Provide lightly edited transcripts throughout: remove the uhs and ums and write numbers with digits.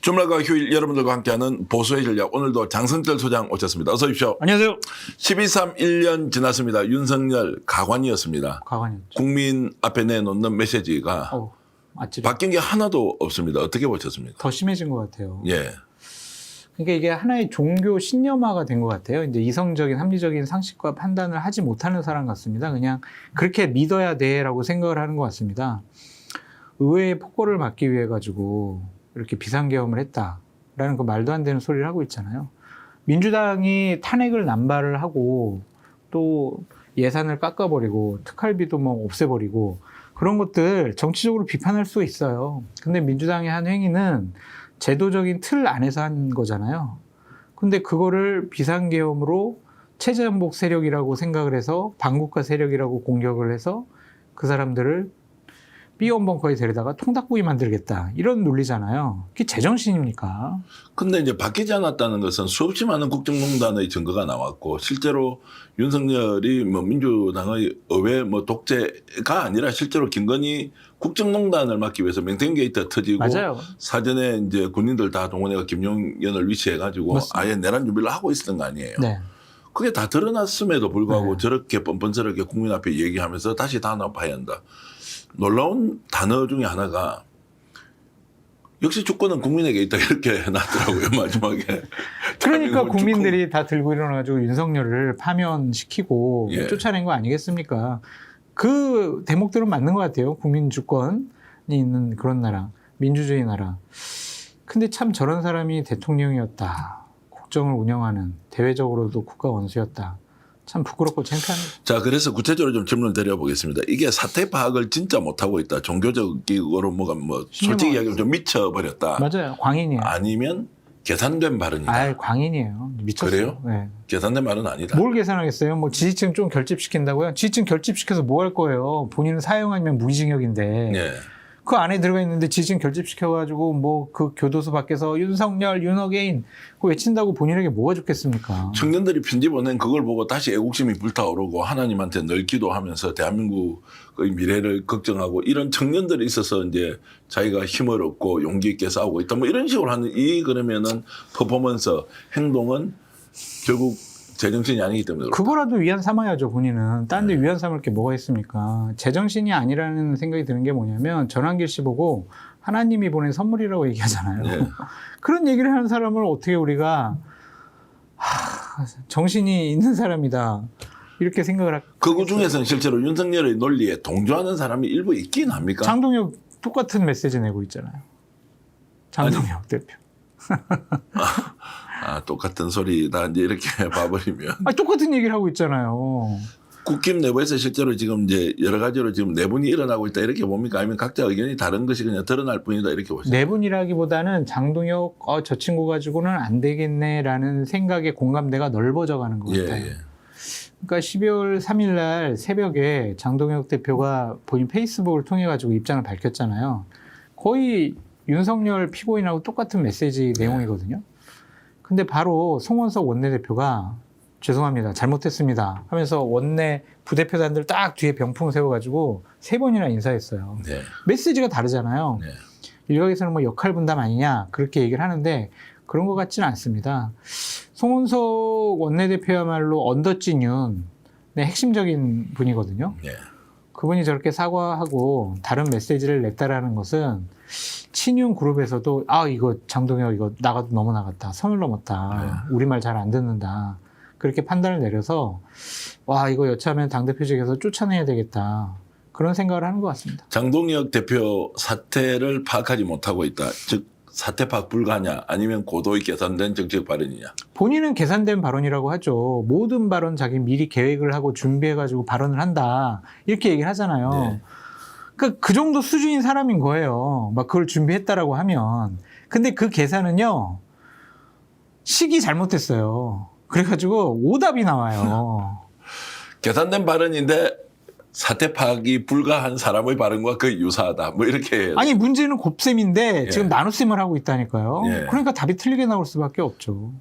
주말과 휴일 여러분들과 함께하는 보수의 전략. 오늘도 장성철 소장 오셨습니다. 어서 오십시오. 안녕하세요. 12.3 1년 지났습니다. 윤석열 가관이었습니다. 가관이었죠. 국민 앞에 내놓는 메시지가 아찔해. 바뀐 게 하나도 없습니다. 어떻게 보셨습니까? 더 심해진 것 같아요. 예. 그러니까 이게 하나의 종교 신념화가 된 것 같아요. 이제 이성적인 합리적인 상식과 판단을 하지 못하는 사람 같습니다. 그냥 그렇게 믿어야 돼라고 생각을 하는 것 같습니다. 의회의 폭거를 막기 위해 가지고 이렇게 비상계엄을 했다라는 그 말도 안 되는 소리를 하고 있잖아요. 민주당이 탄핵을 남발을 하고 또 예산을 깎아버리고 특활비도 뭐 없애버리고 그런 것들 정치적으로 비판할 수 있어요. 근데 민주당의 한 행위는 제도적인 틀 안에서 한 거잖아요. 근데 그거를 비상계엄으로 체제한복 세력이라고 생각을 해서 반국가 세력이라고 공격을 해서 그 사람들을 삐엄벙커에 데려다가 통닭구이 만들겠다. 이런 논리잖아요. 그게 제정신입니까? 근데 이제 바뀌지 않았다는 것은 수없이 많은 국정농단의 증거가 나왔고 실제로 윤석열이 뭐 민주당의 의회 뭐 독재가 아니라 실제로 김건희 국정농단을 막기 위해서 맹탱 게이트 터지고 맞아요. 사전에 이제 군인들 다 동원해가 김용현을 위치해가지고 맞습니다. 아예 내란 준비를 하고 있었던 거 아니에요. 네. 그게 다 드러났음에도 불구하고 네. 저렇게 뻔뻔스럽게 국민 앞에 얘기하면서 다시 다 나빠야 한다. 놀라운 단어 중에 하나가 역시 주권은 국민에게 있다 이렇게 나더라고요 마지막에. 그러니까 대한민국은 국민들이 다 들고 일어나가지고 윤석열을 파면시키고 예. 쫓아낸 거 아니겠습니까? 그 대목들은 맞는 것 같아요. 국민 주권이 있는 그런 나라, 민주주의 나라. 근데 참 저런 사람이 대통령이었다. 국정을 운영하는 대외적으로도 국가 원수였다. 참 부끄럽고 창피합니다. 자, 그래서 구체적으로 좀 질문을 드려보겠습니다. 이게 사태 파악을 진짜 못하고 있다. 종교적으로 뭐가 뭐 솔직히 이야기하면 좀 미쳐버렸다. 맞아요. 광인이에요. 아니면 계산된 발언이다. 아, 광인이에요. 미쳤어요. 그래요? 네. 계산된 발언은 아니다. 뭘 계산하겠어요? 뭐 지지층 좀 결집시킨다고요? 지지층 결집시켜서 뭐 할 거예요? 본인은 사형하면 무기징역인데. 예. 그 안에 들어가 있는데 지지층 결집시켜가지고 뭐 그 교도소 밖에서 윤석열, 윤어게인 그거 외친다고 본인에게 뭐가 좋겠습니까? 청년들이 편지 보낸 그걸 보고 다시 애국심이 불타오르고 하나님한테 늘 기도하면서 대한민국의 미래를 걱정하고 이런 청년들이 있어서 이제 자기가 힘을 얻고 용기 있게 싸우고 있다. 뭐 이런 식으로 하는 이 그러면은 퍼포먼스 행동은 결국 제정신이 아니기 때문에 그렇다. 그거라도 위안 삼아야죠, 본인은. 딴 데 위안 삼을 게 뭐가 있습니까? 제정신이 아니라는 생각이 드는 게 뭐냐면 전환길 씨 보고 하나님이 보낸 선물이라고 얘기하잖아요. 네. 그런 얘기를 하는 사람을 어떻게 우리가 정신이 있는 사람이다. 이렇게 생각을 할까? 그 중에서는 실제로 윤석열의 논리에 동조하는 사람이 일부 있긴 합니까? 장동혁 똑같은 메시지 내고 있잖아요. 장동혁 대표. 아, 똑같은 소리다 이제 이렇게 봐버리면 아, 똑같은 얘기를 하고 있잖아요. 국힘 내부에서 실제로 지금 이제 여러 가지로 지금 내분이 일어나고 있다 이렇게 봅니까? 아니면 각자 의견이 다른 것이 그냥 드러날 뿐이다 이렇게 보시죠? 내분이라기보다는 장동혁 저 친구 가지고는 안 되겠네라는 생각의 공감대가 넓어져 가는 것 예, 같아요. 예. 그러니까 12월 3일 날 새벽에 장동혁 대표가 본인 페이스북을 통해 가지고 입장을 밝혔잖아요. 거의 윤석열 피고인하고 똑같은 메시지 내용이거든요. 근데 바로 송원석 원내대표가 죄송합니다. 잘못했습니다. 하면서 원내 부대표단들 딱 뒤에 병풍 세워가지고 3번이나 인사했어요. 네. 메시지가 다르잖아요. 네. 일각에서는 뭐 역할 분담 아니냐 그렇게 얘기를 하는데 그런 것 같지는 않습니다. 송원석 원내대표야말로 언더찐윤의 핵심적인 분이거든요. 네. 그분이 저렇게 사과하고 다른 메시지를 냈다라는 것은 친윤 그룹에서도 이거 장동혁 이거 나가도 너무 나갔다. 선을 넘었다. 우리 말 잘 안 듣는다. 그렇게 판단을 내려서 와 이거 여차하면 당대표직에서 쫓아내야 되겠다. 그런 생각을 하는 것 같습니다. 장동혁 대표 사태를 파악하지 못하고 있다. 즉 사태 파악 불가하냐 아니면 고도의 계산된 정책 발언이냐. 본인은 계산된 발언이라고 하죠. 모든 발언 자기 미리 계획을 하고 준비해가지고 발언을 한다. 이렇게 얘기를 하잖아요. 네. 그러니까 그 정도 수준인 사람인 거예요. 막 그걸 준비했다라고 하면. 근데 그 계산은요. 식이 잘못됐어요. 그래가지고 오답이 나와요. 계산된 발언인데 사태 파악이 불가한 사람의 발언과 거의 유사하다. 뭐 이렇게. 아니 문제는 곱셈인데 예. 지금 나눗셈을 하고 있다니까요. 예. 그러니까 답이 틀리게 나올 수밖에 없죠.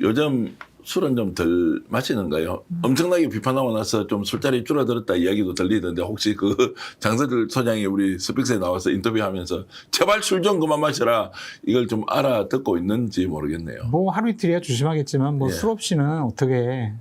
요즘 술은 좀 덜 마시는가요? 엄청나게 비판하고 나서 좀 술자리 줄어들었다 이야기도 들리던데 혹시 그 장서들 소장이 우리 스픽스에 나와서 인터뷰하면서 제발 술 좀 그만 마셔라 이걸 좀 알아듣고 있는지 모르겠네요. 뭐 하루 이틀이야 조심하겠지만 뭐 예. 술 없이는 어떻게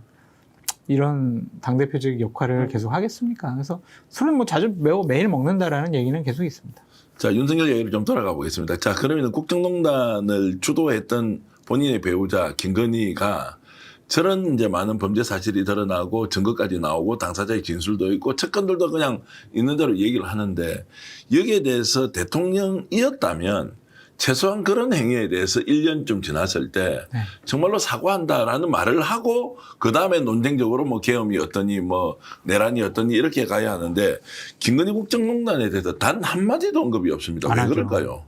이런 당대표적 역할을 계속 하겠습니까? 그래서 술은 뭐 자주 매일 먹는다라는 얘기는 계속 있습니다. 자, 윤석열 얘기를 좀 돌아가 보겠습니다. 자, 그러면 국정농단을 주도했던 본인의 배우자 김건희가 저런 이제 많은 범죄 사실이 드러나고 증거까지 나오고 당사자의 진술도 있고 측근들도 그냥 있는 대로 얘기를 하는데 여기에 대해서 대통령이었다면 최소한 그런 행위에 대해서 1년쯤 지났을 때 네. 정말로 사과한다라는 말을 하고 그다음에 논쟁적으로 뭐 계엄이 어떠니 뭐 내란이 어떠니 이렇게 가야 하는데 김건희 국정농단에 대해서 단 한마디도 언급이 없습니다. 안 왜 하죠. 그럴까요?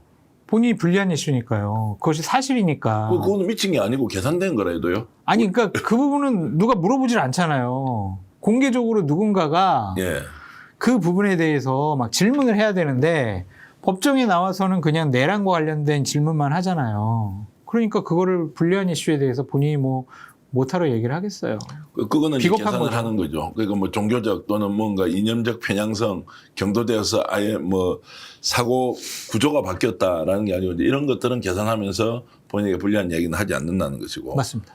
본인이 불리한 이슈니까요. 그것이 사실이니까. 그거는 미친 게 아니고 계산된 거라도요. 아니 그러니까 그 부분은 누가 물어보질 않잖아요. 공개적으로 누군가가 예. 그 부분에 대해서 막 질문을 해야 되는데 법정에 나와서는 그냥 내란과 관련된 질문만 하잖아요. 그러니까 그거를 불리한 이슈에 대해서 본인이 뭐 못하러 얘기를 하겠어요. 그거는 이제 비겁한 계산을 거죠. 하는 거죠. 그러니까 뭐 종교적 또는 뭔가 이념적 편향성 경도되어서 아예 뭐 사고 구조가 바뀌었다라는 게 아니고 이제 이런 것들은 계산하면서 본인에게 불리한 얘기는 하지 않는다는 것이고. 맞습니다.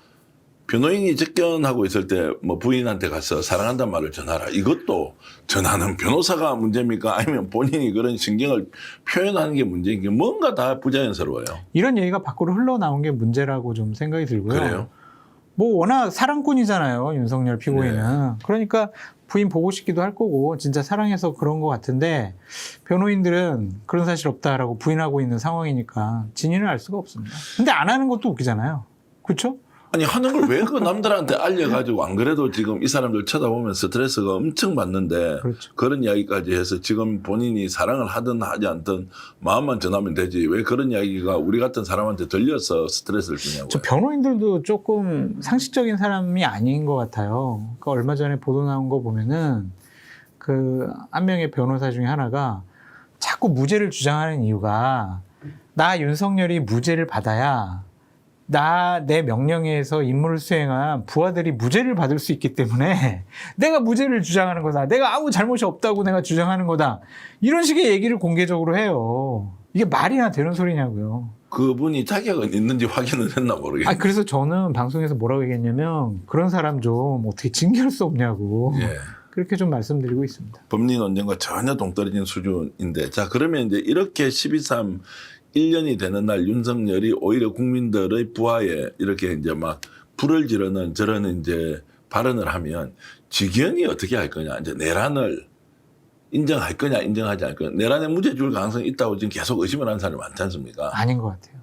변호인이 접견하고 있을 때 뭐 부인한테 가서 사랑한다는 말을 전하라. 이것도 전하는 변호사가 문제입니까? 아니면 본인이 그런 신경을 표현하는 게 문제인 게 뭔가 다 부자연스러워요. 이런 얘기가 밖으로 흘러나온 게 문제라고 좀 생각이 들고요. 그래요? 뭐 워낙 사랑꾼이잖아요. 윤석열 피고인은. 네. 그러니까 부인 보고 싶기도 할 거고 진짜 사랑해서 그런 것 같은데 변호인들은 그런 사실 없다라고 부인하고 있는 상황이니까 진위는 알 수가 없습니다. 근데 안 하는 것도 웃기잖아요. 그렇죠? 아니 하는 걸 왜 그 남들한테 알려가지고 안 그래도 지금 이 사람들 쳐다보면 스트레스가 엄청 받는데 그렇죠. 그런 이야기까지 해서 지금 본인이 사랑을 하든 하지 않든 마음만 전하면 되지 왜 그런 이야기가 우리 같은 사람한테 들려서 스트레스를 주냐고요. 저 변호인들도 조금 상식적인 사람이 아닌 것 같아요. 그러니까 얼마 전에 보도 나온 거 보면은 그 한 명의 변호사 중에 하나가 자꾸 무죄를 주장하는 이유가 나 윤석열이 무죄를 받아야 내 명령에서 임무를 수행한 부하들이 무죄를 받을 수 있기 때문에 내가 무죄를 주장하는 거다. 내가 아무 잘못이 없다고 내가 주장하는 거다. 이런 식의 얘기를 공개적으로 해요. 이게 말이나 되는 소리냐고요. 그분이 자격은 있는지 확인을 했나 모르겠네요. 그래서 저는 방송에서 뭐라고 얘기했냐면 그런 사람 좀 어떻게 징계할 수 없냐고 예. 그렇게 좀 말씀드리고 있습니다. 법리 논쟁과 전혀 동떨어진 수준인데 자 그러면 이제 이렇게 12.3 1년이 되는 날 윤석열이 오히려 국민들의 부하에 이렇게 이제 막 불을 지르는 저런 이제 발언을 하면 직연이 어떻게 할 거냐 이제 내란을 인정할 거냐 인정하지 않을 거냐 내란에 무죄 줄 가능성이 있다고 지금 계속 의심을 하는 사람이 많지 않습니까? 아닌 것 같아요.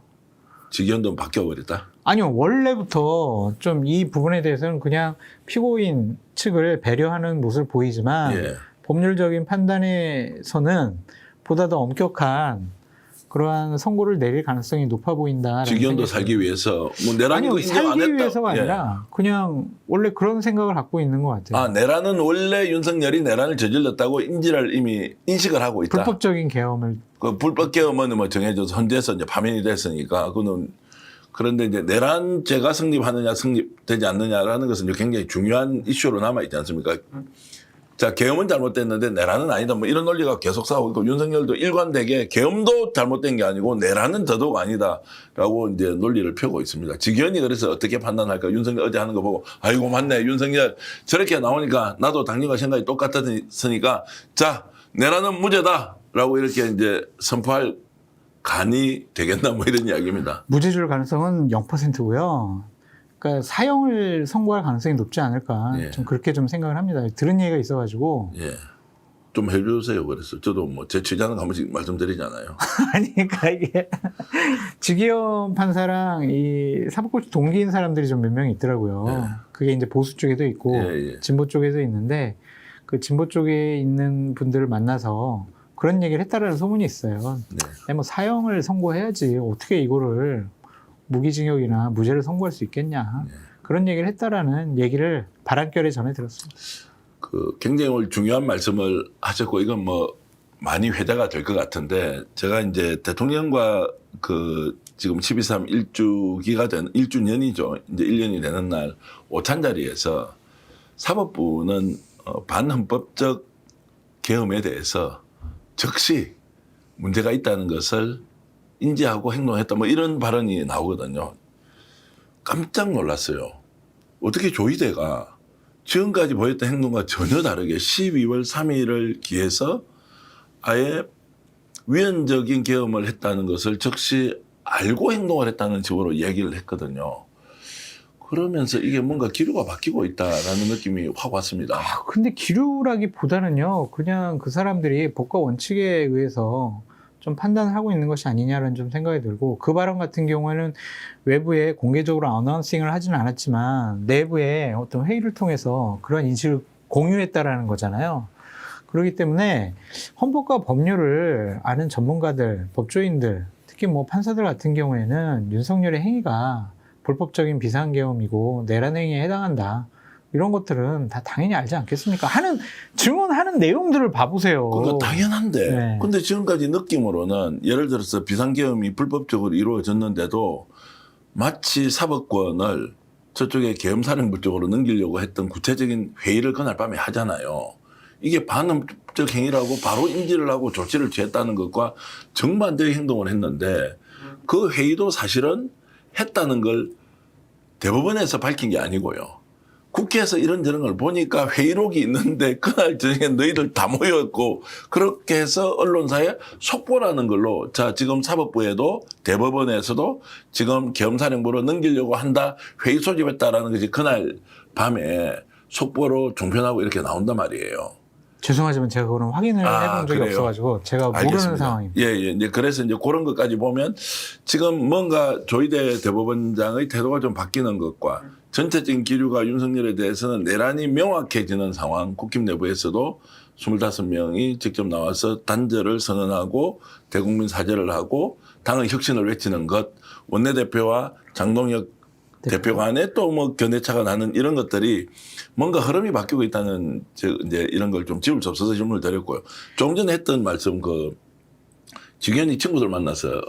직연도 바뀌어버렸다. 아니요, 원래부터 좀 이 부분에 대해서는 그냥 피고인 측을 배려하는 모습을 보이지만 예. 법률적인 판단에서는 보다 더 엄격한 그러한 선고를 내릴 가능성이 높아 보인다. 직연도 살기 위해서 뭐 내란 아니요, 이거 인정 안 살기 했다. 위해서가 예. 아니라 그냥 원래 그런 생각을 갖고 있는 것 같아요. 아 내란은 원래 윤석열이 내란을 저질렀다고 인지를 이미 인식을 하고 있다. 불법적인 계엄을 그 불법 계엄은 뭐 정해져서 헌재에서 이제 파면이 됐으니까 그거는 그런데 이제 내란죄가 성립하느냐 성립되지 않느냐라는 것은 이제 굉장히 중요한 이슈로 남아 있지 않습니까? 자 계엄은 잘못됐는데 내란은 아니다 뭐 이런 논리가 계속 싸우고 있고 윤석열도 일관되게 계엄도 잘못된 게 아니고 내란은 더더욱 아니다라고 이제 논리를 펴고 있습니다. 직연이 그래서 어떻게 판단할까? 윤석열 어제 하는 거 보고 아이고 맞네 윤석열 저렇게 나오니까 나도 당연과 생각이 똑같았으니까 자 내란은 무죄다라고 이렇게 이제 선포할 간이 되겠나 뭐 이런 이야기입니다. 무죄 줄 가능성은 0%고요. 그러니까 사형을 선고할 가능성이 높지 않을까 예. 좀 그렇게 좀 생각을 합니다. 들은 얘기가 있어가지고 예. 좀 해주세요. 그래서 저도 뭐 제 취재하는 한 번씩 말씀드리잖아요. 아니 그러니까 이게 지기현 판사랑 이 사법고시 동기인 사람들이 좀 몇 명 있더라고요. 예. 그게 이제 보수 쪽에도 있고 예, 예. 진보 쪽에도 있는데 그 진보 쪽에 있는 분들을 만나서 그런 얘기를 했다라는 소문이 있어요. 네. 뭐 사형을 선고해야지 어떻게 이거를 무기징역이나 무죄를 선고할 수 있겠냐. 그런 얘기를 했다라는 얘기를 바람결에 전해 들었습니다. 그 굉장히 오늘 중요한 말씀을 하셨고 이건 뭐 많이 회자가 될 것 같은데 제가 이제 대통령과 그 지금 12.3 1주년이죠. 이제 1년이 되는 날 오찬 자리에서 사법부는 반헌법적 계엄에 대해서 즉시 문제가 있다는 것을 인지하고 행동했다. 뭐 이런 발언이 나오거든요. 깜짝 놀랐어요. 어떻게 조희대가 지금까지 보였던 행동과 전혀 다르게 12월 3일을 기해서 아예 위헌적인 계엄을 했다는 것을 즉시 알고 행동을 했다는 식으로 얘기를 했거든요. 그러면서 이게 뭔가 기류가 바뀌고 있다라는 느낌이 확 왔습니다. 근데 기류라기보다는요, 그냥 그 사람들이 법과 원칙에 의해서 좀 판단을 하고 있는 것이 아니냐라는 좀 생각이 들고, 그 발언 같은 경우에는 외부에 공개적으로 어나운싱을 하지는 않았지만 내부에 어떤 회의를 통해서 그런 인식을 공유했다라는 거잖아요. 그렇기 때문에 헌법과 법률을 아는 전문가들, 법조인들, 특히 뭐 판사들 같은 경우에는 윤석열의 행위가 불법적인 비상계엄이고 내란행위에 해당한다. 이런 것들은 다 당연히 알지 않겠습니까? 증언하는 내용들을 봐보세요. 그거 당연한데. 네. 근데 지금까지 느낌으로는 예를 들어서 비상계엄이 불법적으로 이루어졌는데도 마치 사법권을 저쪽에 계엄사령부 쪽으로 넘기려고 했던 구체적인 회의를 그날 밤에 하잖아요. 이게 반헌법 행위라고 바로 인지를 하고 조치를 취했다는 것과 정반대의 행동을 했는데 그 회의도 사실은 했다는 걸 대법원에서 밝힌 게 아니고요. 국회에서 이런저런 걸 보니까 회의록이 있는데 그날 저녁에 너희들 다 모였고 그렇게 해서 언론사에 속보라는 걸로 자 지금 사법부에도 대법원에서도 지금 계엄사령부로 넘기려고 한다 회의 소집했다라는 것이 그날 밤에 속보로 종편하고 이렇게 나온단 말이에요. 죄송하지만 제가 그거는 확인을 해본 적이 그래요? 없어가지고 제가 모르는 알겠습니다. 상황입니다. 예. 이제 그래서 이제 그런 것까지 보면 지금 뭔가 조희대 대법원장의 태도가 좀 바뀌는 것과 전체적인 기류가 윤석열에 대해서는 내란이 명확해지는 상황, 국힘 내부에서도 25명이 직접 나와서 단절을 선언하고 대국민 사죄를 하고 당의 혁신을 외치는 것, 원내대표와 장동혁 대표 간에 또 뭐 견해차가 나는 이런 것들이 뭔가 흐름이 바뀌고 있다는 이제 이런 걸 좀 지울 수 없어서 질문을 드렸고요. 조금 전에 했던 말씀 직연이 친구들 만나서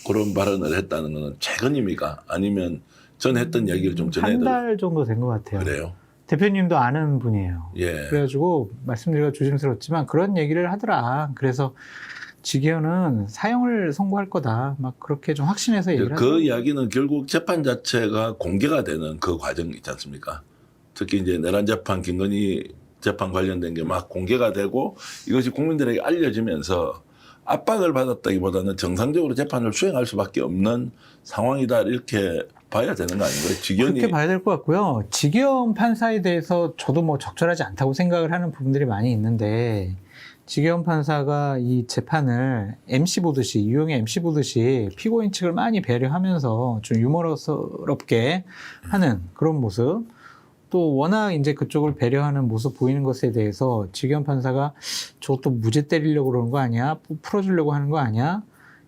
그런 발언을 했다는 건 최근입니까? 아니면 전 했던 얘기를 좀 전해 한 달 정도 된 것 같아요. 그래요? 대표님도 아는 분이에요. 예. 그래가지고 말씀드리기가 조심스럽지만 그런 얘기를 하더라. 그래서 직위원은 사형을 선고할 거다. 막 그렇게 좀 확신해서 얘기를 그 하더라고요. 이야기는 결국 재판 자체가 공개가 되는 그 과정 있지 않습니까? 특히 이제 내란 재판, 김건희 재판 관련된 게 막 공개가 되고 이것이 국민들에게 알려지면서 압박을 받았다기보다는 정상적으로 재판을 수행할 수밖에 없는 상황이다 이렇게 봐야 되는 거 아닌가요? 직연이 그렇게 봐야 될 것 같고요. 직위원 판사에 대해서 저도 뭐 적절하지 않다고 생각을 하는 부분들이 많이 있는데 직위원 판사가 이 재판을 MC 보듯이 유형의 MC 보듯이 피고인 측을 많이 배려하면서 좀 유머러스럽게 하는 그런 모습, 또 워낙 이제 그쪽을 배려하는 모습 보이는 것에 대해서 직위원 판사가 저것도 무죄 때리려고 그러는 거 아니야? 풀어주려고 하는 거 아니야?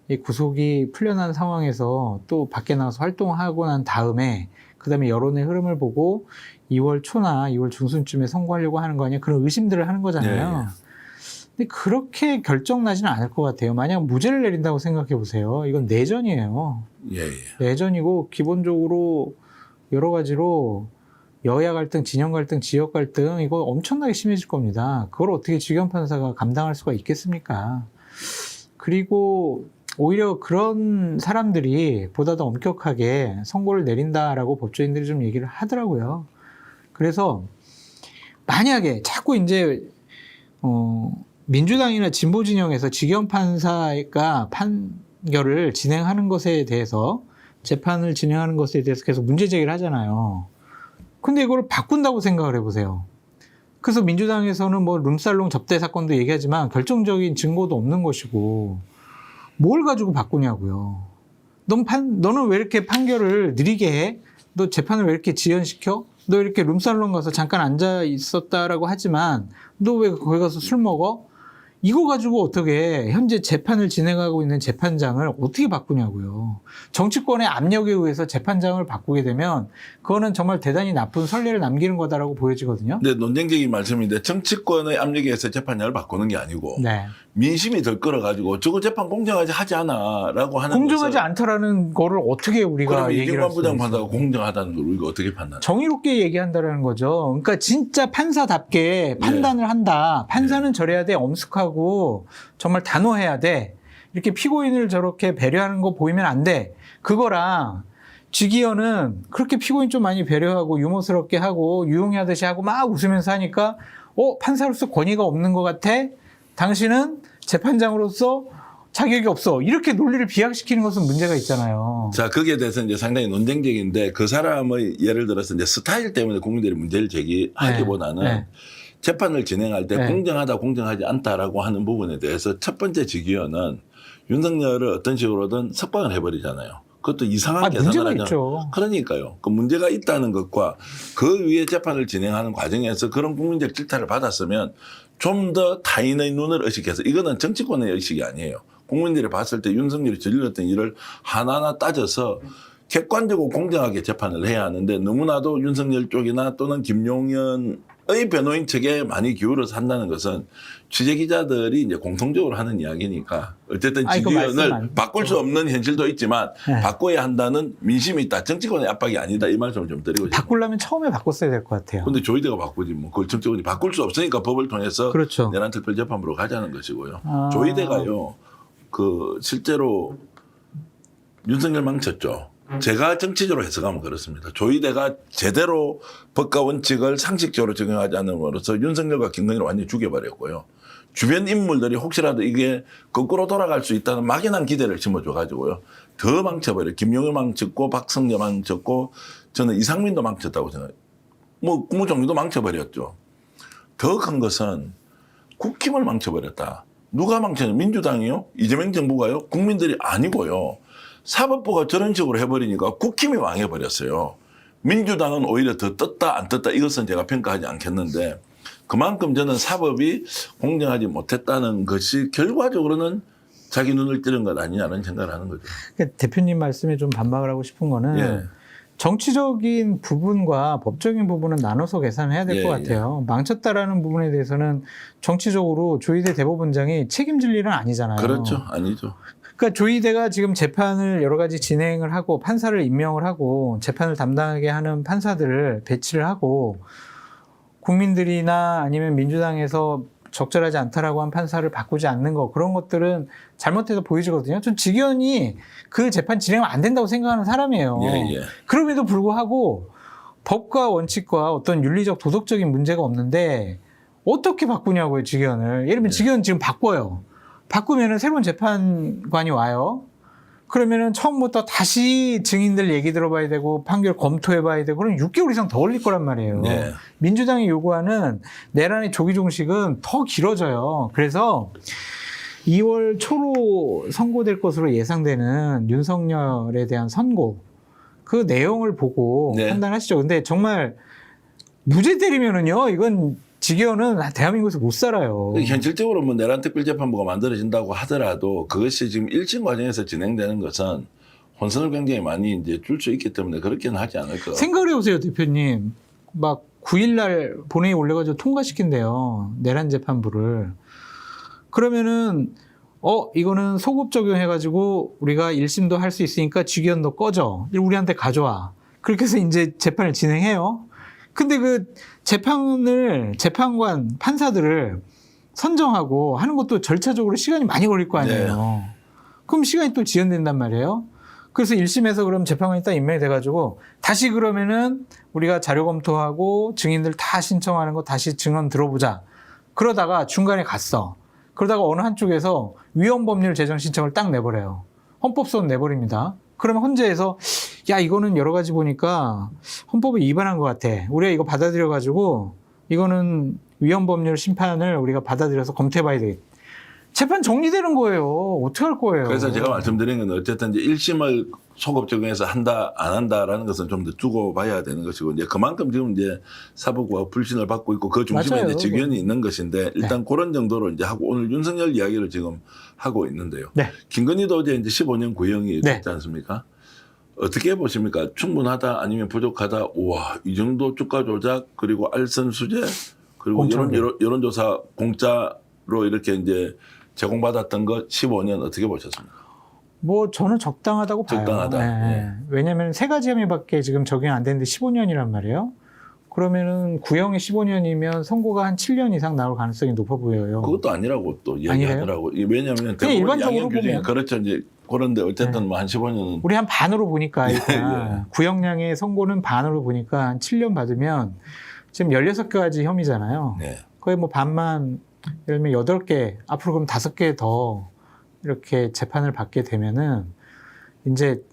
이 구속이 풀려난 상황에서 또 밖에 나가서 활동하고 난 다음에 그다음에 여론의 흐름을 보고 2월 초나 2월 중순쯤에 선고하려고 하는 거 아니야? 그런 의심들을 하는 거잖아요. 근데 그렇게 결정 나지는 않을 것 같아요. 만약 무죄를 내린다고 생각해 보세요. 이건 내전이에요. 예. 내전이고 기본적으로 여러 가지로 여야 갈등, 진영 갈등, 지역 갈등 이거 엄청나게 심해질 겁니다. 그걸 어떻게 직위원 판사가 감당할 수가 있겠습니까? 그리고 오히려 그런 사람들이 보다 더 엄격하게 선고를 내린다라고 법조인들이 좀 얘기를 하더라고요. 그래서 만약에 자꾸 이제 민주당이나 진보 진영에서 직위원 판사가 판결을 진행하는 것에 대해서 재판을 진행하는 것에 대해서 계속 문제 제기를 하잖아요. 근데 이걸 바꾼다고 생각을 해보세요. 그래서 민주당에서는 뭐 룸살롱 접대 사건도 얘기하지만 결정적인 증거도 없는 것이고 뭘 가지고 바꾸냐고요. 너는 왜 이렇게 판결을 느리게 해? 너 재판을 왜 이렇게 지연시켜? 너 이렇게 룸살롱 가서 잠깐 앉아 있었다라고 하지만 너 왜 거기 가서 술 먹어? 이거 가지고 어떻게 현재 재판을 진행하고 있는 재판장을 어떻게 바꾸냐고요. 정치권의 압력에 의해서 재판장을 바꾸게 되면 그거는 정말 대단히 나쁜 선례를 남기는 거다라고 보여지거든요. 근데 논쟁적인 말씀인데 정치권의 압력에 의해서 재판장을 바꾸는 게 아니고 네. 민심이 덜 끌어가지고 저거 재판 공정하지 하지 않아라고 하는 공정하지 것을 않다라는 거를 어떻게 우리가 그러면 얘기를 할 이경관 수 부장판사가 있어요? 공정하다는 걸 우리가 어떻게 판단해? 정의롭게 얘기한다라는 거죠. 그러니까 진짜 판사답게 판단을 한다. 판사는 저래야 돼. 엄숙하고 정말 단호해야 돼. 이렇게 피고인을 저렇게 배려하는 거 보이면 안 돼. 그거랑 쥐기현은 그렇게 피고인 좀 많이 배려하고 유머스럽게 하고 유용하듯이 하고 막 웃으면서 하니까 판사로서 권위가 없는 것 같아? 당신은 재판장으로서 자격이 없어. 이렇게 논리를 비약시키는 것은 문제가 있잖아요. 자, 거기에 대해서 이제 상당히 논쟁적인데 그 사람의 예를 들어서 이제 스타일 때문에 국민들이 문제를 제기하기보다는 네. 재판을 진행할 때 네. 공정하다, 공정하지 않다라고 하는 부분에 대해서 첫 번째 직위원은 윤석열을 어떤 식으로든 석방을 해버리잖아요. 그것도 이상한 계산을 문제가 하잖아요. 있죠. 그러니까요. 그 문제가 있다는 것과 그 위에 재판을 진행하는 과정에서 그런 국민적 질타를 받았으면 좀 더 타인의 눈을 의식해서 이거는 정치권의 의식이 아니에요. 국민들이 봤을 때 윤석열이 저질렀던 일을 하나하나 따져서 객관적으로 공정하게 재판을 해야 하는데 너무나도 윤석열 쪽이나 또는 김용현의 변호인 측에 많이 기울어서 한다는 것은 취재기자들이 이제 공통적으로 하는 이야기니까 어쨌든 직위원을 바꿀 수 없는 현실도 있지만 네. 바꿔야 한다는 민심이 있다. 정치권의 압박이 아니다. 이 말씀을 좀 드리고 싶습니다. 바꾸려면 처음에 바꿨어야 될 것 같아요. 그런데 조희대가 바꾸지 뭐 그걸 정치권이 바꿀 수 없으니까 법을 통해서 그렇죠. 내란 특별재판부로 가자는 것이고요. 아. 조희대가요. 그 실제로 윤석열 망쳤죠. 제가 정치적으로 해석하면 그렇습니다. 조희대가 제대로 법과 원칙을 상식적으로 적용하지 않음으로써 윤석열과 김건희를 완전히 죽여버렸고요. 주변 인물들이 혹시라도 이게 거꾸로 돌아갈 수 있다는 막연한 기대를 심어줘가지고요. 더 망쳐버려요. 김용일 망쳤고 박성재 망쳤고 저는 이상민도 망쳤다고 생각해요. 뭐 국무총리도 망쳐버렸죠. 더 큰 것은 국힘을 망쳐버렸다. 누가 망쳤냐? 민주당이요? 이재명 정부가요? 국민들이 아니고요. 사법부가 저런 식으로 해버리니까 국힘이 망해버렸어요. 민주당은 오히려 더 떴다 안 떴다 이것은 제가 평가하지 않겠는데 그만큼 저는 사법이 공정하지 못했다는 것이 결과적으로는 자기 눈을 찌른 것 아니냐는 생각을 하는 거죠. 그러니까 대표님 말씀에 좀 반박을 하고 싶은 거는 예. 정치적인 부분과 법적인 부분은 나눠서 계산해야 될 것 같아요. 망쳤다라는 부분에 대해서는 정치적으로 조희대 대법원장이 책임질 일은 아니잖아요. 그렇죠. 아니죠. 그러니까 조희대가 지금 재판을 여러 가지 진행을 하고 판사를 임명을 하고 재판을 담당하게 하는 판사들을 배치를 하고 국민들이나 아니면 민주당에서 적절하지 않다라고 한 판사를 바꾸지 않는 거 그런 것들은 잘못해서 보여지거든요. 전 직위원이 그 재판 진행하면 안 된다고 생각하는 사람이에요. 예. 그럼에도 불구하고 법과 원칙과 어떤 윤리적 도덕적인 문제가 없는데 어떻게 바꾸냐고요, 직위원을. 예를 들면 직위원 지금 바꿔요. 바꾸면은 새로운 재판관이 와요. 그러면은 처음부터 다시 증인들 얘기 들어봐야 되고 판결 검토해봐야 되고 그럼 6개월 이상 더 걸릴 거란 말이에요. 네. 민주당이 요구하는 내란의 조기 종식은 더 길어져요. 그래서 2월 초로 선고될 것으로 예상되는 윤석열에 대한 선고 그 내용을 보고 네. 판단하시죠. 근데 정말 무죄 때리면은요, 이건 직위원은 대한민국에서 못 살아요. 현실적으로 뭐 내란 특별재판부가 만들어진다고 하더라도 그것이 지금 1심 과정에서 진행되는 것은 혼선을 굉장히 많이 이제 줄 수 있기 때문에 그렇게는 하지 않을 것 같아요. 생각을 해보세요, 대표님. 막 9일날 본회의 올려가지고 통과시킨대요. 내란 재판부를. 그러면은 이거는 소급 적용해가지고 우리가 1심도 할 수 있으니까 직위원도 꺼져. 우리한테 가져와. 그렇게 해서 이제 재판을 진행해요. 근데 그 재판관, 판사들을 선정하고 하는 것도 절차적으로 시간이 많이 걸릴 거 아니에요. 네. 그럼 시간이 또 지연된단 말이에요. 그래서 1심에서 그럼 재판관이 딱 임명이 돼가지고 다시 그러면은 우리가 자료 검토하고 증인들 다 신청하는 거 다시 증언 들어보자. 그러다가 중간에 갔어. 그러다가 어느 한쪽에서 위헌법률 제정 신청을 딱 내버려요. 헌법소원 내버립니다. 그러면 헌재에서 야 이거는 여러 가지 보니까 헌법에 위반한 것 같아. 우리가 이거 받아들여가지고 이거는 위헌법률 심판을 우리가 받아들여서 검토해봐야 되겠다. 재판 정리되는 거예요. 어떻게 할 거예요? 그래서 제가 말씀드린 건 어쨌든 이제 1심을 소급 적용해서 한다 안 한다라는 것은 좀 더 두고 봐야 되는 것이고 이제 그만큼 지금 이제 사법부가 불신을 받고 있고 그 중심에 맞아요. 이제 직위원이 있는 것인데 일단 그런 정도로 이제 하고 오늘 윤석열 이야기를 지금 하고 있는데요. 네. 김건희도 어제 이제 15년 구형이 네. 됐지 않습니까? 어떻게 보십니까? 충분하다 아니면 부족하다? 우와 이 정도 주가 조작 그리고 알선 수재 그리고 엄청나게. 여론조사 공짜로 이렇게 이제 제공받았던 것 15년 어떻게 보셨습니까? 뭐 저는 적당하다고 봐요. 적당하다. 예. 왜냐하면 세 가지 혐의밖에 지금 적용이 안 되는데 15년이란 말이에요. 그러면은 구형이 15년이면 선고가 한 7년 이상 나올 가능성이 높아 보여요. 그것도 아니라고 또 얘기하더라고. 왜냐하면 대부분 일반적으로 양형 규정이 보면. 그렇죠. 이제 그런데 어쨌든 뭐 한 15년은 우리 한 반으로 보니까 예, 일단 구형량의 선고는 반으로 보니까 한 7년 받으면 지금 16가지 혐의잖아요. 네. 거의 뭐 반만 예를 들면 8개 앞으로 그럼 5개 더 이렇게 재판을 받게 되면은 이제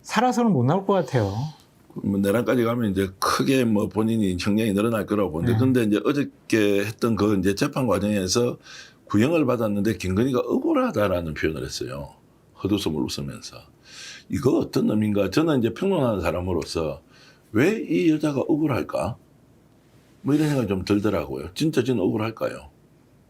살아서는 못 나올 것 같아요. 뭐 내란까지 가면 이제 크게 뭐 본인이 형량이 늘어날 거라고 보는데 네. 근데 이제 어저께 했던 그 이제 재판 과정에서 구형을 받았는데 김건희가 억울하다라는 표현을 했어요. 헛웃음을 웃으면서. 이거 어떤 의미인가? 저는 이제 평론하는 사람으로서 왜 이 여자가 억울할까? 뭐 이런 생각이 좀 들더라고요. 진짜 저는 억울할까요?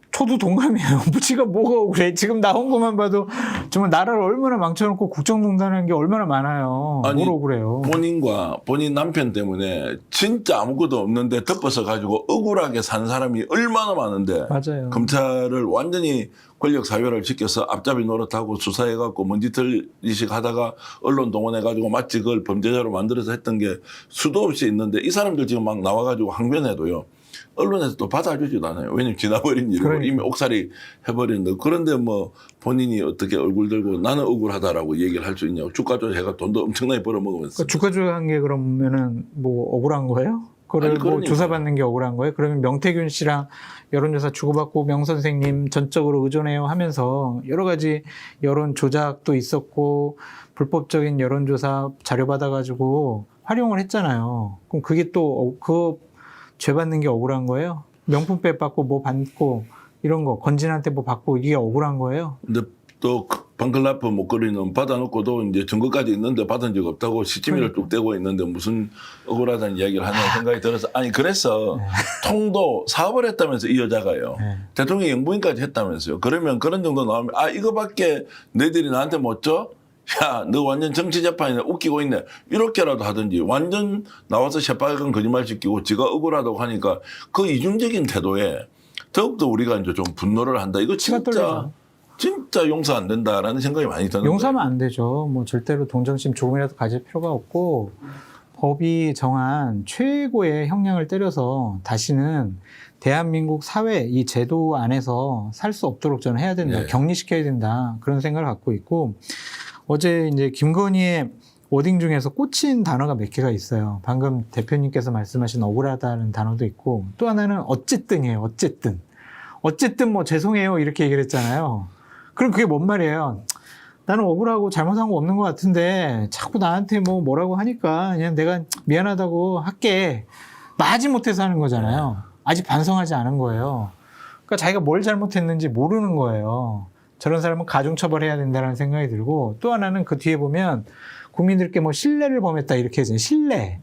저도 동감이에요. 지가 뭐가 억울해. 지금 나온 것만 봐도 정말 나라를 얼마나 망쳐놓고 국정농단하는 게 얼마나 많아요. 아니, 뭘 억울해요. 본인과 본인 남편 때문에 진짜 아무것도 없는데 덮어서 가지고 억울하게 산 사람이 얼마나 많은데 맞아요. 검찰을 완전히 권력 사회를 지켜서 앞잡이 노릇하고 수사해갖고 먼지털이식 하다가 언론 동원해가지고 마치 그걸 범죄자로 만들어서 했던 게 수도 없이 있는데 이 사람들 지금 막 나와가지고 항변해도요. 언론에서 또 받아주지도 않아요. 왜냐면 지나버린 일이고 그러니까. 이미 옥살이 해버렸는데 그런데 뭐 본인이 어떻게 얼굴 들고 나는 억울하다라고 얘기를 할 수 있냐고 주가 조작해가 돈도 엄청나게 벌어먹으면서 그러니까 주가 조작한 게 그러면은 뭐 억울한 거예요? 그거를 아니, 뭐 그러니까. 조사받는 게 억울한 거예요? 그러면 명태균 씨랑 여론조사 주고받고 명 선생님 전적으로 의존해요 하면서 여러 가지 여론 조작도 있었고 불법적인 여론조사 자료 받아가지고 활용을 했잖아요. 그럼 그게 또 그 죄 받는 게 억울한 거예요? 명품백 받고 뭐 받고 이런 거 건진한테 뭐 받고 이게 억울한 거예요? 근데 또 방클라프 목걸이는 받아놓고도 이제 증거까지 있는데 받은 적 없다고 시치미를 뚝 떼고 있는데 무슨 억울하다는 이야기를 하는 생각이 들어서 아니 그래서 통도 사업을 했다면서 이 여자가요. 네. 대통령 영부인까지 했다면서요. 그러면 그런 정도 나오면 아 이거밖에 너희들이 나한테 못 줘? 야, 너 완전 정치 재판이네. 웃기고 있네. 이렇게라도 하든지 완전 나와서 새빨간 거짓말 시키고 지가 억울하다고 하니까 그 이중적인 태도에 더욱더 우리가 이제 좀 분노를 한다. 이거 치가 떨리죠. 진짜 용서 안 된다라는 생각이 많이 드는데. 용서하면 안 되죠. 뭐 절대로 동정심 조금이라도 가질 필요가 없고 법이 정한 최고의 형량을 때려서 다시는 대한민국 사회 이 제도 안에서 살 수 없도록 저는 해야 된다. 네. 격리시켜야 된다. 그런 생각을 갖고 있고 어제 이제 김건희의 워딩 중에서 꽂힌 단어가 몇 개가 있어요. 방금 대표님께서 말씀하신 억울하다는 단어도 있고 또 하나는 어쨌든이에요. 어쨌든. 어쨌든 뭐 죄송해요. 이렇게 얘기를 했잖아요. 그럼 그게 뭔 말이에요? 나는 억울하고 잘못한 거 없는 것 같은데 자꾸 나한테 뭐 뭐라고 하니까 그냥 내가 미안하다고 할게. 마지 못해서 하는 거잖아요. 아직 반성하지 않은 거예요. 그러니까 자기가 뭘 잘못했는지 모르는 거예요. 저런 사람은 가중처벌해야 된다는 생각이 들고 또 하나는 그 뒤에 보면 국민들께 뭐 신뢰를 범했다 이렇게 해서 신뢰.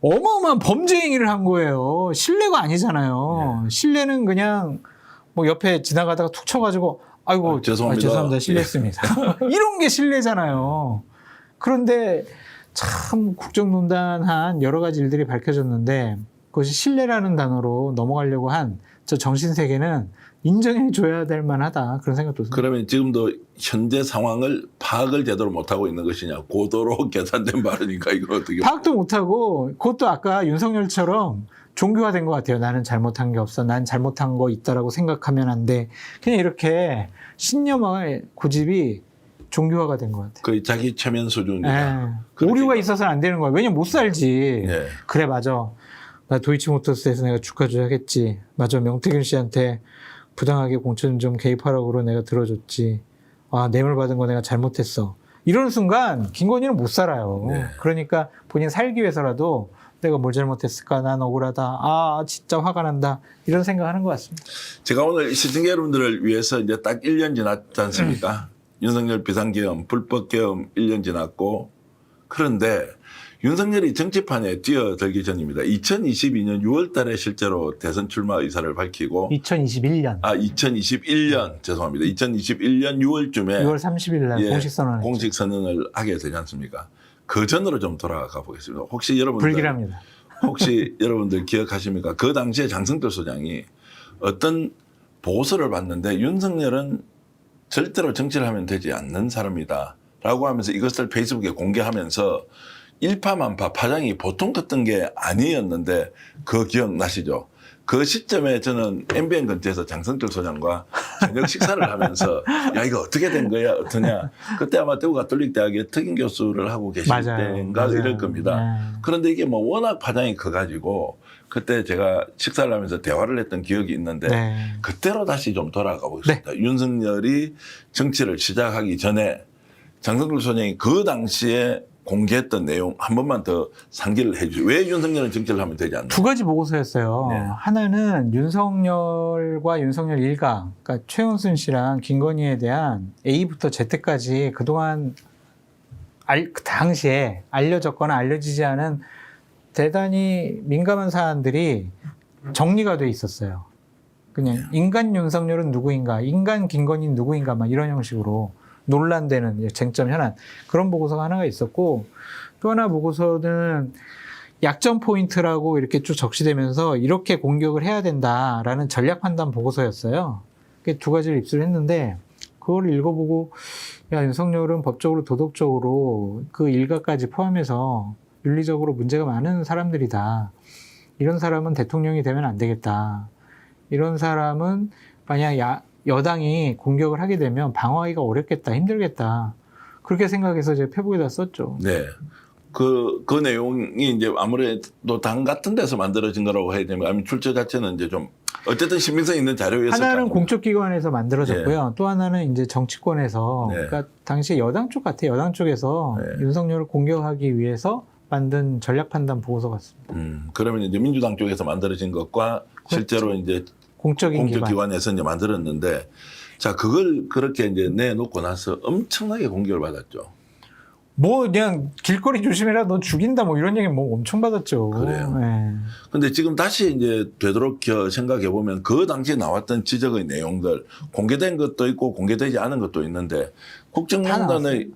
어마어마한 범죄 행위를 한 거예요. 신뢰가 아니잖아요. 신뢰는 그냥 뭐 옆에 지나가다가 툭 쳐가지고 아이고 죄송합니다. 실례했습니다. 이런 게 신뢰잖아요. 그런데 참 국정농단한 여러 가지 일들이 밝혀졌는데 그것이 신뢰라는 단어로 넘어가려고 한 저 정신세계는 인정해줘야 될 만하다. 그런 생각도 듭니다. 그러면 지금도 현재 상황을 파악을 제대로 못하고 있는 것이냐. 고도로 계산된 발언인가 이걸 어떻게. 파악도 못하고 그것도 아까 윤석열처럼 종교화된 것 같아요. 나는 잘못한 게 없어. 난 잘못한 거 있다라고 생각하면 안 돼. 그냥 이렇게 신념화의 고집이 종교화가 된 것 같아요. 거의 자기 체면 수준이다. 오류가 있어서는 안 되는 거야. 왜냐면 못 살지. 네. 그래 맞아. 나 도이치모터스에서 내가 주가 조작했지. 맞아. 명태균 씨한테 부당하게 공천 좀 개입하라고 그러 내가 들어줬지. 아 뇌물 받은 거 내가 잘못했어. 이런 순간 김건희는 못 살아요. 네. 그러니까 본인 살기 위해서라도 내가 뭘 잘못했을까? 난 억울하다. 아 진짜 화가 난다. 이런 생각하는 것 같습니다. 제가 오늘 시청자 여러분들을 위해서 이제 딱 1년 지났지 않습니까? 윤석열 비상계엄, 불법계엄 1년 지났고 그런데 윤석열이 정치판에 뛰어들기 전입니다. 2022년 6월 달에 실제로 대선 출마 의사를 밝히고 2021년 2021년 죄송합니다. 2021년 6월쯤에 6월 30일 날 공식 선언을 하게 되지 않습니까? 그 전으로 좀 돌아가 보겠습니다. 혹시 여러분들 불길합니다. 혹시 여러분들 기억하십니까? 그 당시에 장성철 소장이 어떤 보고서를 봤는데 윤석열은 절대로 정치를 하면 되지 않는 사람이다 라고 하면서 이것을 페이스북에 공개하면서 일파만파 파장이 보통 컸던 게 아니었는데 그거 기억나시죠? 그 시점에 저는 MBN 근처에서 장성철 소장과 저녁 식사를 하면서 야 이거 어떻게 된 거야 어떠냐 그때 아마 대구 가톨릭대학에 특임 교수를 하고 계실 맞아요. 때인가 맞아요. 이럴 겁니다. 그런데 이게 뭐 워낙 파장이 커가지고 그때 제가 식사를 하면서 대화를 했던 기억이 있는데 네. 그때로 다시 좀 돌아가 보겠습니다. 윤석열이 정치를 시작하기 전에 장성철 소장이 그 당시에 공개했던 내용 한 번만 더 상기를 해 주세요. 왜 윤석열은 정치를 하면 되지 않나? 두 가지 보고서였어요. 네. 하나는 윤석열과 윤석열 일가, 그러니까 최은순 씨랑 김건희에 대한 A부터 Z까지 그동안 그 당시에 알려졌거나 알려지지 않은 대단히 민감한 사안들이 정리가 돼 있었어요. 그냥 인간 윤석열은 누구인가, 인간 김건희는 누구인가, 막 이런 형식으로 논란되는 쟁점 현안 그런 보고서가 하나가 있었고 또 하나 보고서는 약점 포인트라고 이렇게 쭉 적시되면서 이렇게 공격을 해야 된다라는 전략 판단 보고서였어요. 두 가지를 입수를 했는데 그걸 읽어보고 야 윤석열은 법적으로 도덕적으로 그 일가까지 포함해서 윤리적으로 문제가 많은 사람들이다. 이런 사람은 대통령이 되면 안 되겠다. 이런 사람은 만약 여당이 공격을 하게 되면 방어하기가 어렵겠다, 힘들겠다. 그렇게 생각해서 제가 페북에다 썼죠. 네. 그 내용이 이제 아무래도 당 같은 데서 만들어진 거라고 해야 되면, 아니면 출처 자체는 이제 좀, 어쨌든 신빙성 있는 자료였을 하나는 공적기관에서 만들어졌고요. 네. 또 하나는 이제 정치권에서, 네. 그러니까 당시 여당 쪽 같아요. 여당 쪽에서 네. 윤석열을 공격하기 위해서 만든 전략 판단 보고서 같습니다. 그러면 이제 민주당 쪽에서 만들어진 것과 실제로 이제 공적인 기관. 공적기관에서 이제 만들었는데, 자, 그걸 그렇게 이제 내놓고 나서 엄청나게 공격을 받았죠. 뭐 그냥 길거리 조심해라 너 죽인다 뭐 이런 얘기 뭐 엄청 받았죠. 그래요. 네. 근데 지금 다시 이제 되도록여 생각해 보면 그 당시에 나왔던 지적의 내용들 공개된 것도 있고 공개되지 않은 것도 있는데 국정농단의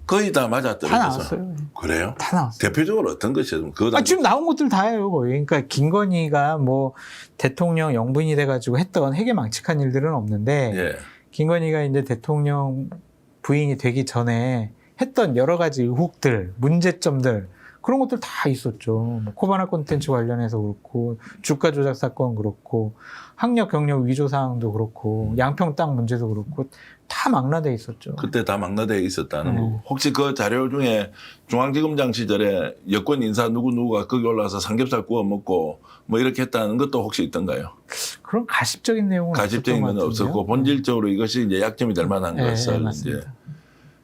거의 다 맞아떨어져서 다 나왔어요. 그래요? 다 나왔어요. 대표적으로 어떤 것이요? 그 지금 나온 것들 다예요, 거의. 그러니까 김건희가 뭐 대통령 영부인이 돼가지고 했던 해괴망측한 일들은 없는데 예. 김건희가 이제 대통령 부인이 되기 전에 했던 여러 가지 의혹들, 문제점들 그런 것들 다 있었죠. 뭐 코바나 콘텐츠 관련해서 그렇고 주가 조작 사건 그렇고 학력 경력 위조 사항도 그렇고 양평 땅 문제도 그렇고 다 망라돼 있었죠. 그때 다 망라되어 있었다는 네. 거고. 혹시 그 자료 중에 중앙지검장 시절에 여권 인사 누구누구가 거기 올라가서 삼겹살 구워 먹고 뭐 이렇게 했다는 것도 혹시 있던가요? 그런 가십적인 내용은 가십적인 건 없었던 것 같은데요. 없었고 본질적으로 이것이 이제 약점이 될 만한 네, 것을 맞습니다. 이제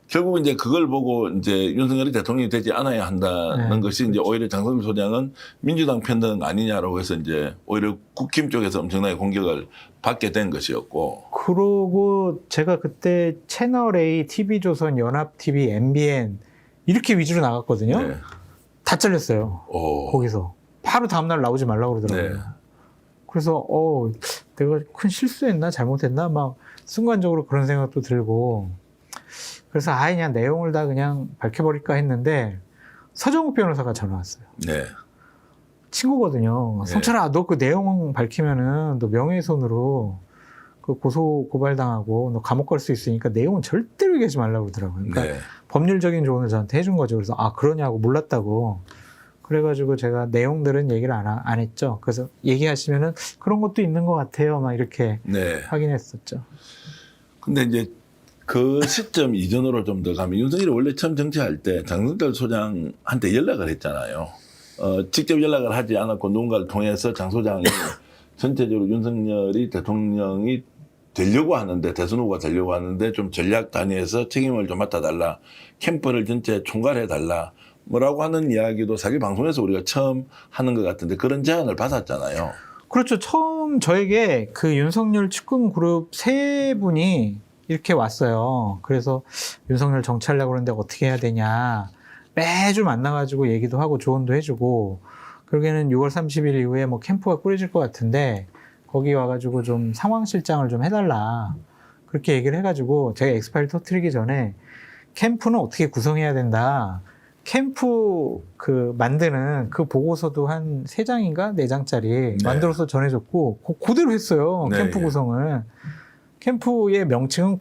결국 이제 그걸 보고 이제 윤석열이 대통령이 되지 않아야 한다는 네, 것이 이제 오히려 장성철 소장은 민주당 편등 아니냐라고 해서 이제 오히려 국힘 쪽에서 엄청나게 공격을 받게 된 것이었고. 그러고 제가 그때 채널A, TV조선, 연합TV, MBN 이렇게 위주로 나갔거든요. 네. 다 잘렸어요. 오. 거기서. 바로 다음날 나오지 말라고 그러더라고요. 네. 그래서 내가 큰 실수했나 잘못했나 막 순간적으로 그런 생각도 들고 그래서 그냥 내용을 다 그냥 밝혀버릴까 했는데 서정욱 변호사가 전화 왔어요. 네. 친구거든요. 네. 성철아, 너 그 내용 밝히면은 너 명예훼손으로 그 고발당하고 너 감옥 갈 수 있으니까 내용은 절대로 얘기하지 말라고 그러더라고요. 그러니까 네. 법률적인 조언을 저한테 해준 거죠. 그래서 그러냐고 몰랐다고. 그래가지고 제가 내용들은 얘기를 안 했죠. 그래서 얘기하시면은 그런 것도 있는 것 같아요. 막 이렇게 네. 확인했었죠. 근데 이제 그 시점 이전으로 좀 더 가면 윤석열이 원래 처음 정치할 때 장성철 소장한테 연락을 했잖아요. 직접 연락을 하지 않았고 누군가를 통해서 장 소장이 전체적으로 윤석열이 대통령이 되려고 하는데 대선 후보가 되려고 하는데 좀 전략 단위에서 책임을 좀 맡아달라. 캠프를 전체 총괄해달라. 뭐라고 하는 이야기도 사실 방송에서 우리가 처음 하는 것 같은데 그런 제안을 받았잖아요. 그렇죠. 처음 저에게 그 윤석열 측근 그룹 세 분이 이렇게 왔어요. 그래서 윤석열 정치하려고 그러는데 어떻게 해야 되냐. 매주 만나가지고 얘기도 하고 조언도 해주고 결국에는 6월 30일 이후에 뭐 캠프가 꾸려질 것 같은데 거기 와가지고 좀 상황 실장을 좀 해달라. 그렇게 얘기를 해가지고 제가 엑스파일 터뜨리기 전에 캠프는 어떻게 구성해야 된다. 캠프 그 만드는 그 보고서도 한 3장인가 4장짜리 만들어서 전해줬고 그대로 했어요. 네, 캠프 예. 구성을. 캠프의 명칭은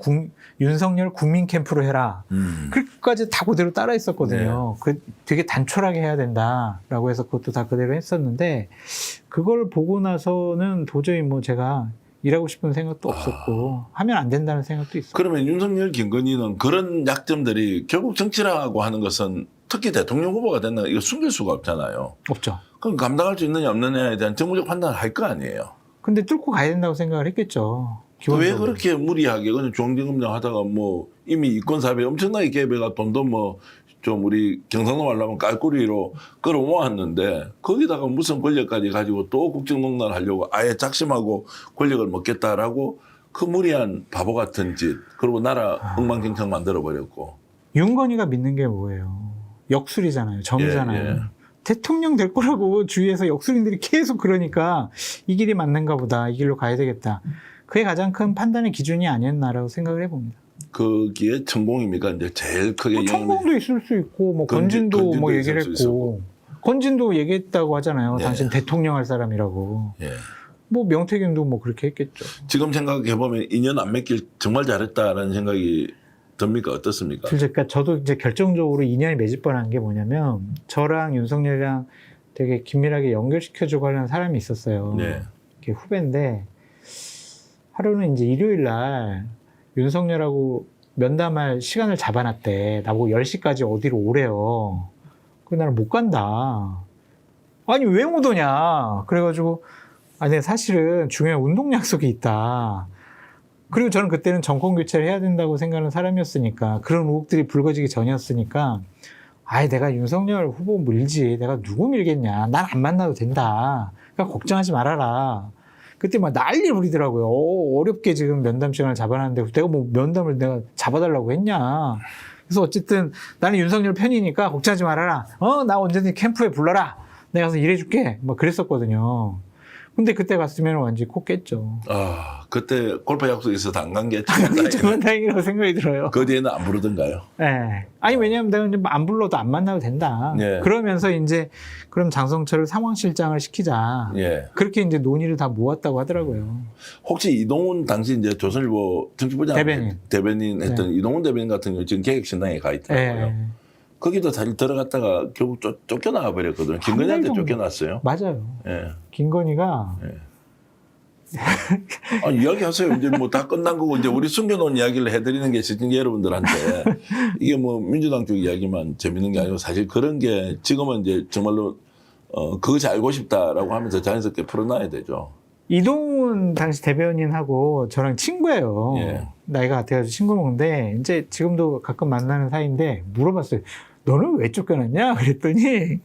윤석열 국민 캠프로 해라. 그까지 다 그대로 따라 했었거든요. 그 되게 단촐하게 해야 된다라고 해서 그것도 다 그대로 했었는데 그걸 보고 나서는 도저히 뭐 제가 일하고 싶은 생각도 없었고 하면 안 된다는 생각도 있어요. 그러면 윤석열, 김건희는 그런 약점들이 결국 정치라고 하는 것은 특히 대통령 후보가 된다 이거 숨길 수가 없잖아요. 없죠. 그럼 감당할 수 있느냐 없느냐에 대한 정무적 판단을 할 거 아니에요. 근데 뚫고 가야 된다고 생각을 했겠죠. 왜 기본적으로. 그렇게 무리하게 그냥 중앙지검장 하다가 뭐 이미 이권 사업에 엄청나게 개입해가 돈도 뭐 좀 우리 경상도 말로 하면 깔꾸리로 끌어모았는데 거기다가 무슨 권력까지 가지고 또 국정농단 하려고 아예 작심하고 권력을 먹겠다라고 그 무리한 바보 같은 짓 그리고 나라 엉망진창 만들어버렸고 윤건희가 믿는 게 뭐예요? 역술이잖아요. 점이잖아요. 예, 예. 대통령 될 거라고 주위에서 역술인들이 계속 그러니까 이 길이 맞는가 보다. 이 길로 가야 되겠다. 그게 가장 큰 판단의 기준이 아니었나라고 생각을 해봅니다. 거기에 천공입니까? 이제 제일 크게 뭐 천공도 있을 수 있고 뭐 건진도 뭐 얘기를 있을 수 했고 건진도 얘기했다고 하잖아요. 예. 당신 대통령 할 사람이라고. 예. 뭐 명태균도 뭐 그렇게 했겠죠. 지금 생각해보면 인연 안 맺길 정말 잘했다라는 생각이 듭니까? 어떻습니까? 그러니까 저도 이제 결정적으로 인연이 맺을 뻔한 게 뭐냐면 저랑 윤석열이랑 되게 긴밀하게 연결시켜주고 하는 사람이 있었어요. 네. 이렇게 후배인데 하루는 이제 일요일 날 윤석열하고 면담할 시간을 잡아놨대. 나보고 10시까지 어디로 오래요. 그 나는 못 간다. 아니 왜 못 오냐. 그래가지고 아니 사실은 중요한 운동 약속이 있다. 그리고 저는 그때는 정권 교체를 해야 된다고 생각하는 사람이었으니까 그런 의혹들이 불거지기 전이었으니까 아이 내가 윤석열 후보 밀지 내가 누구 밀겠냐. 난 안 만나도 된다. 그러니까 걱정하지 말아라. 그때 막 난리 부리더라고요. 어렵게 지금 면담 시간을 잡아놨는데 내가 뭐 면담을 내가 잡아달라고 했냐. 그래서 어쨌든 나는 윤석열 편이니까 걱정하지 말아라. 나 언제든지 캠프에 불러라. 내가 가서 일해줄게. 막 그랬었거든요. 근데 그때 갔으면 완전히 코 깼죠. 아, 그때 골프 약속이 있어서 안 간 게 정말 다행이라고 생각이 들어요. 그 뒤에는 안 부르던가요? 네. 아니, 왜냐면 내가 이제 안 불러도 안 만나도 된다. 예. 그러면서 이제 그럼 장성철을 상황실장을 시키자. 예. 그렇게 이제 논의를 다 모았다고 하더라고요. 혹시 이동훈 당시 이제 조선일보 정치부장 대변인 했던 네. 이동훈 대변인 같은 경우 지금 개혁신당에 가 있더라고요. 네. 거기도 사실 들어갔다가 결국 쫓겨나가 버렸거든요. 김건희한테 정도. 쫓겨났어요. 맞아요. 예. 김건희가 아, 이야기하세요. 이제 뭐 다 끝난 거고 이제 우리 숨겨놓은 이야기를 해드리는 게 시청자 여러분들한테 이게 뭐 민주당 쪽 이야기만 재밌는 게 아니고 사실 그런 게 지금은 이제 정말로 그것이 알고 싶다라고 하면서 자연스럽게 풀어놔야 되죠. 이동훈 당시 대변인하고 저랑 친구예요. 예. 나이가 같아가지고 친구 먹는데 이제 지금도 가끔 만나는 사이인데 물어봤어요. 너는 왜 쫓겨났냐? 그랬더니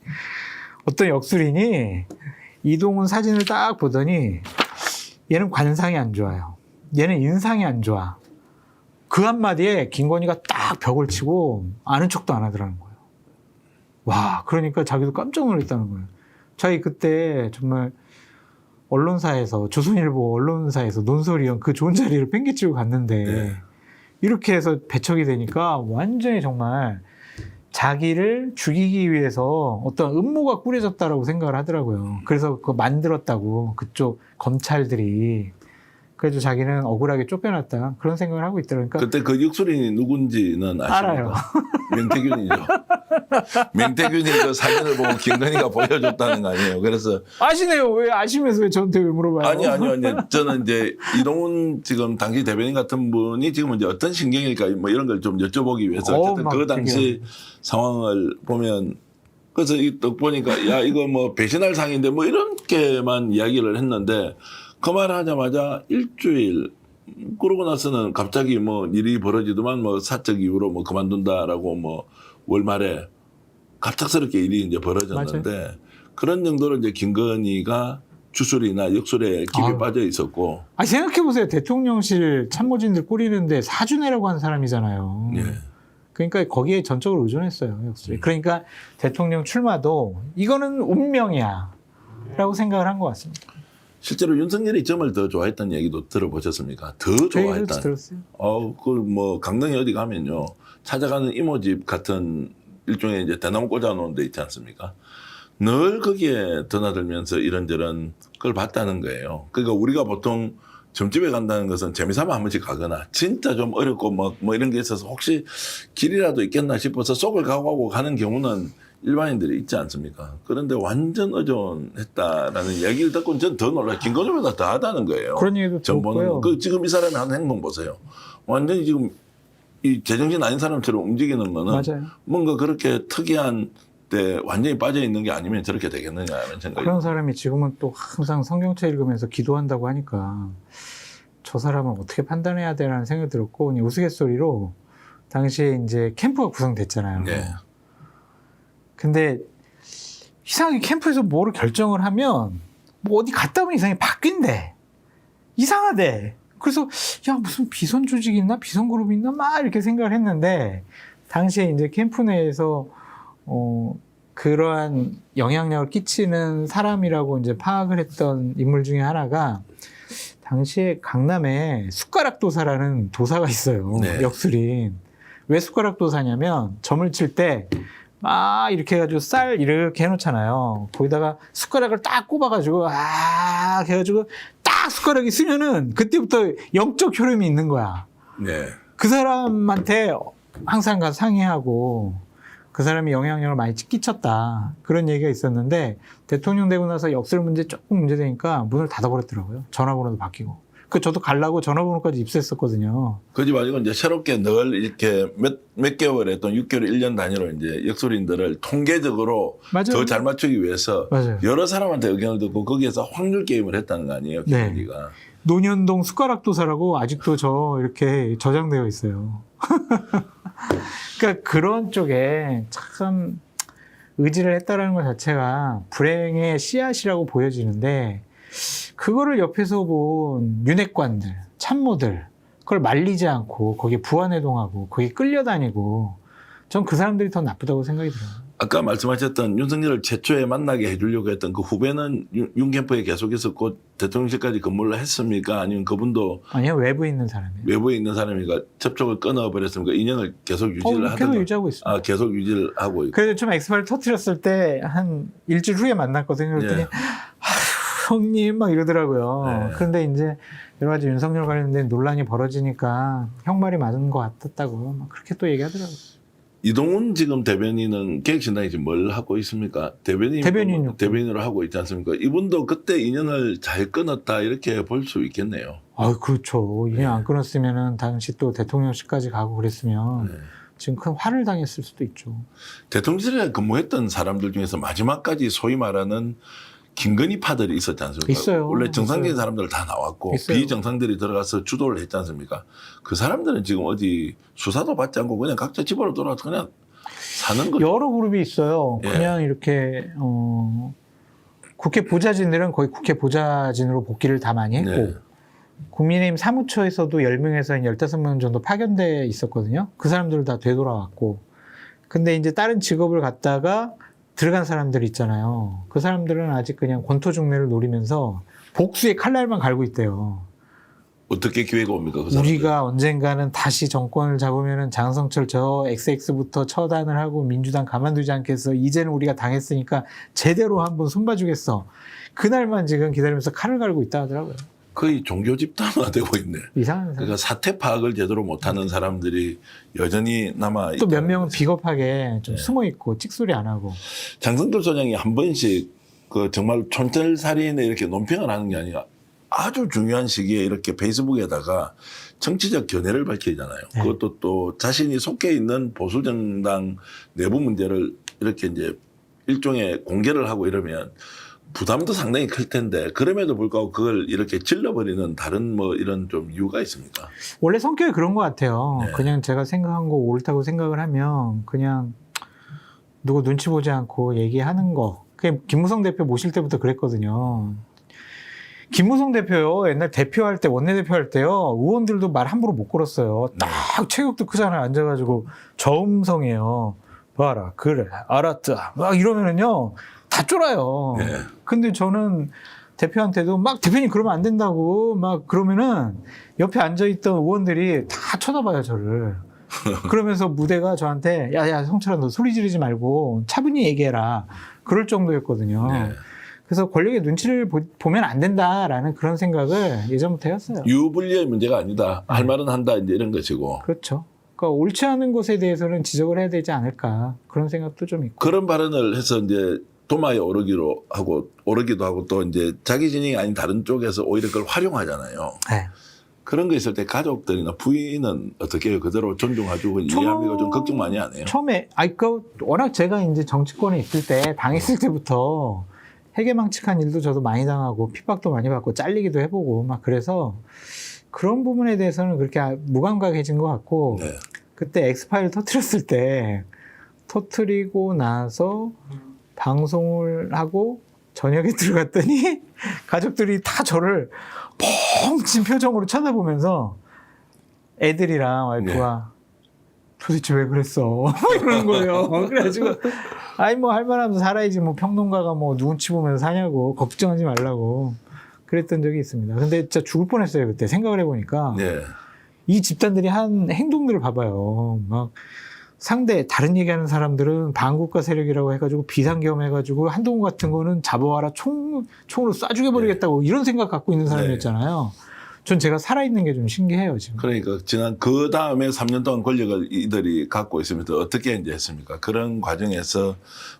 어떤 역술인이 이동훈 사진을 딱 보더니 얘는 관상이 안 좋아요. 얘는 인상이 안 좋아. 그 한마디에 김건희가 딱 벽을 치고 아는 척도 안 하더라는 거예요. 와, 그러니까 자기도 깜짝 놀랐다는 거예요. 자기 그때 정말 언론사에서 조선일보 언론사에서 논설위원 그 좋은 자리를 뺑기치고 갔는데 네. 이렇게 해서 배척이 되니까 완전히 정말 자기를 죽이기 위해서 어떤 음모가 꾸려졌다라고 생각을 하더라고요. 그래서 그거 만들었다고 그쪽 검찰들이. 그래도 자기는 억울하게 쫓겨났다 그런 생각을 하고 있더라고요. 그러니까 그때 그 역술인이 누군지는 아십니까? 알아요. 명태균이죠. 명태균이 그 사진을 보고 김건희가 보여줬다는 거 아니에요. 그래서 아시네요. 왜 아시면서 왜 저한테 왜 물어봐요? 아니요. 저는 이제 이동훈 지금 당시 대변인 같은 분이 지금 이제 어떤 신경일까 뭐 이런 걸 좀 여쭤보기 위해서 어쨌든 그 당시 상황을 보면 그래서 딱 보니까 야 이거 뭐 배신할 상인데 뭐 이렇게만 이야기를 했는데 그 말 하자마자 일주일 그러고 나서는 갑자기 뭐 일이 벌어지더만 뭐 사적 이유로 뭐 그만둔다라고 뭐 월말에 갑작스럽게 일이 이제 벌어졌는데 맞아요. 그런 정도로 이제 김건희가 주술이나 역술에 깊이 아유. 빠져 있었고. 생각해보세요. 대통령실 참모진들 꾸리는데 사준해라고 한 사람이잖아요. 예. 그러니까 거기에 전적으로 의존했어요. 역술이. 그러니까 대통령 출마도 이거는 운명이야 라고 생각을 한 것 같습니다. 실제로 윤석열이 점을 더 좋아했다는 얘기도 들어보셨습니까? 더 저희도 좋아했다. 들었어요. 그 뭐 강릉에 어디 가면요 찾아가는 이모집 같은 일종의 이제 대나무 꽂아놓은 데 있지 않습니까? 늘 거기에 드나들면서 이런저런 걸 봤다는 거예요. 그러니까 우리가 보통 점집에 간다는 것은 재미삼아 한 번씩 가거나 진짜 좀 어렵고 뭐 이런 게 있어서 혹시 길이라도 있겠나 싶어서 속을 각오하고 가는 경우는 일반인들이 있지 않습니까? 그런데 완전 의존했다라는 이야기를 듣고 전 더 놀라. 김건희보다 더 하다는 거예요. 그런 얘기도 정보는 들었고요. 그 지금 이 사람이 하는 행동 보세요. 완전히 지금 이 제정신 아닌 사람처럼 움직이는 거는 맞아요. 뭔가 그렇게 특이한 때 완전히 빠져 있는 게 아니면 저렇게 되겠느냐 하는 생각이. 그런 사람이 지금은 또 항상 성경책 읽으면서 기도한다고 하니까 저 사람을 어떻게 판단해야 되라는 생각이 들었고, 그냥 우스갯소리로 당시에 이제 캠프가 구성됐잖아요. 네. 근데 이상하게 캠프에서 뭐를 결정을 하면 뭐 어디 갔다 오면 이상하게 바뀐대. 이상하대. 그래서 야, 무슨 비선 조직이 있나? 비선 그룹이 있나? 막 이렇게 생각을 했는데, 당시에 이제 캠프 내에서 그러한 영향력을 끼치는 사람이라고 이제 파악을 했던 인물 중에 하나가, 당시에 강남에 숟가락 도사라는 도사가 있어요. 네. 역술인. 왜 숟가락 도사냐면 점을 칠 때 막 이렇게 해가지고 쌀 이렇게 해놓잖아요. 거기다가 숟가락을 딱 꼽아가지고 해가지고 딱 숟가락이 쓰면은 그때부터 영적 효름이 있는 거야. 네. 그 사람한테 항상 가서 상의하고 그 사람이 영향력을 많이 끼쳤다. 그런 얘기가 있었는데, 대통령 되고 나서 역술 문제 조금 문제되니까 문을 닫아버렸더라고요. 전화번호도 바뀌고. 저도 가려고 전화번호까지 입수했었거든요. 그 집 아니고 이제 새롭게 늘 이렇게 몇 개월 했던 6개월, 1년 단위로 이제 역술인들을 통계적으로 맞아요. 더 잘 맞추기 위해서 맞아요. 여러 사람한테 의견을 듣고 거기에서 확률 게임을 했다는 거 아니에요, 네. 김건희가. 논현동 숟가락 도사라고 아직도 저 이렇게 저장되어 있어요. 그러니까 그런 쪽에 참 의지를 했다라는 것 자체가 불행의 씨앗이라고 보여지는데, 그거를 옆에서 본 윤핵관들, 참모들, 그걸 말리지 않고 거기에 부안해동하고 거기에 끌려다니고, 전 그 사람들이 더 나쁘다고 생각이 들어요. 아까 말씀하셨던 윤석열을 최초에 만나게 해주려고 했던 그 후배는 윤 캠프에 계속 있었고 대통령실까지 근무를 했습니까? 아니면 그분도 아니요, 외부에 있는 사람이에요. 외부에 있는 사람이니까 접촉을 끊어버렸습니까? 인연을 계속 유지를 계속 하다가 유지하고 있어요. 아, 계속 유지를 하고 있고. 그래도 좀 엑스파일 터뜨렸을 때 한 일주일 후에 만났거든요. 그랬더니 네. 형님 막 이러더라고요. 네. 그런데 이제 여러 가지 윤석열 관련된 논란이 벌어지니까 형 말이 맞은 것 같았다고 막 그렇게 또 얘기하더라고요. 이동훈 지금 대변인은 계획신당이 지금 뭘 하고 있습니까? 대변인으로 하고 있지 않습니까? 이분도 그때 인연을 잘 끊었다 이렇게 볼 수 있겠네요. 아, 그렇죠. 인연 안 끊었으면은 당시 또 대통령실까지 가고 그랬으면 네. 지금 큰 화를 당했을 수도 있죠. 대통령실에 근무했던 사람들 중에서 마지막까지 소위 말하는 김건희 파들이 있었지 않습니까? 있어요. 원래 정상적인 있어요. 사람들 다 나왔고 있어요. 비정상들이 들어가서 주도를 했지 않습니까? 그 사람들은 지금 어디 수사도 받지 않고 그냥 각자 집으로 돌아와서 그냥 사는 거죠. 여러 그룹이 있어요. 예. 그냥 이렇게 국회 보좌진들은 거의 국회 보좌진으로 복귀를 다 많이 했고, 네. 국민의힘 사무처에서도 10명에서 15명 정도 파견돼 있었거든요. 그 사람들 다 되돌아왔고. 근데 이제 다른 직업을 갖다가 들어간 사람들 있잖아요. 그 사람들은 아직 그냥 권토중매를 노리면서 복수의 칼날만 갈고 있대요. 어떻게 기회가 옵니까? 그 사람들? 우리가 언젠가는 다시 정권을 잡으면은 장성철 저 XX부터 처단을 하고 민주당 가만두지 않겠어. 이제는 우리가 당했으니까 제대로 한번 손봐주겠어. 그날만 지금 기다리면서 칼을 갈고 있다 하더라고요. 거의 종교 집단화 되고 있네. 이상한 사람. 그러니까 사태 파악을 제대로 못하는 사람들이 여전히 남아 있다. 또 몇 명은 비겁하게 좀 네. 숨어 있고 찍소리 안 하고. 장성철 소장이 한 번씩 그 정말 촌철살인에 이렇게 논평을 하는 게 아니라 아주 중요한 시기에 이렇게 페이스북에다가 정치적 견해를 밝히잖아요. 네. 그것도 또 자신이 속해 있는 보수정당 내부 문제를 이렇게 이제 일종의 공개를 하고 이러면 부담도 상당히 클 텐데 그럼에도 불구하고 그걸 이렇게 질러버리는 다른 뭐 이런 좀 이유가 있습니까? 원래 성격이 그런 것 같아요. 네. 그냥 제가 생각한 거 옳다고 생각을 하면 그냥 누구 눈치 보지 않고 얘기하는 거. 그게 김무성 대표 모실 때부터 그랬거든요. 김무성 대표요. 옛날 대표할 때, 원내대표 할 때요. 의원들도 말 함부로 못 걸었어요. 딱 체격도 크잖아요. 앉아가지고 저음성이에요. 봐라, 그래, 알았다. 막 이러면은요. 다 쫄아요. 네. 근데 저는 대표한테도 막 대표님 그러면 안 된다고 막 그러면은 옆에 앉아있던 의원들이 다 쳐다봐요, 저를. 그러면서 무대가 저한테 야야 성철아 너 소리 지르지 말고 차분히 얘기해라. 그럴 정도였거든요. 네. 그래서 권력의 눈치를 보면 안 된다라는 그런 생각을 예전부터 했어요. 유불리의 문제가 아니다. 할 말은 한다. 이제 이런 것이고. 그렇죠. 그러니까 옳지 않은 것에 대해서는 지적을 해야 되지 않을까 그런 생각도 좀 있고. 그런 발언을 해서 이제 도마에 오르기도 하고 또 이제 자기 진영이 아닌 다른 쪽에서 오히려 그걸 활용하잖아요. 네. 그런 거 있을 때 가족들이나 부인은 어떻게 해요? 그대로 존중해주고 이해합니까? 좀 걱정 많이 안 해요. 처음에 워낙 제가 이제 정치권에 있을 때 당했을 때부터 해괴망측한 일도 저도 많이 당하고 핍박도 많이 받고 잘리기도 해보고 막 그래서 그런 부분에 대해서는 그렇게 무감각해진 것 같고 네. 그때 엑스파일 터뜨렸을 때 터뜨리고 나서 방송을 하고 저녁에 들어갔더니 가족들이 다 저를 뻥친 표정으로 쳐다보면서 애들이랑 와이프가 도대체 왜 그랬어? 이러는 거예요. 그래가지고 아이 뭐 할만하면 살아야지 뭐 평론가가 뭐 눈치 보면서 사냐고 걱정하지 말라고 그랬던 적이 있습니다. 근데 진짜 죽을 뻔했어요. 그때 생각을 해보니까 네. 이 집단들이 한 행동들을 봐봐요. 막 상대 다른 얘기하는 사람들은 반국가 세력이라고 해가지고 비상계엄 해가지고 한동훈 같은 거는 잡아와라 총으로 쏴 죽여버리겠다고 이런 생각 갖고 있는 사람이었잖아요. 전 제가 살아있는 게 좀 신기해요 지금. 그러니까 지난 그 다음에 3년 동안 권력을 이들이 갖고 있으면서 어떻게 이제 했습니까? 그런 과정에서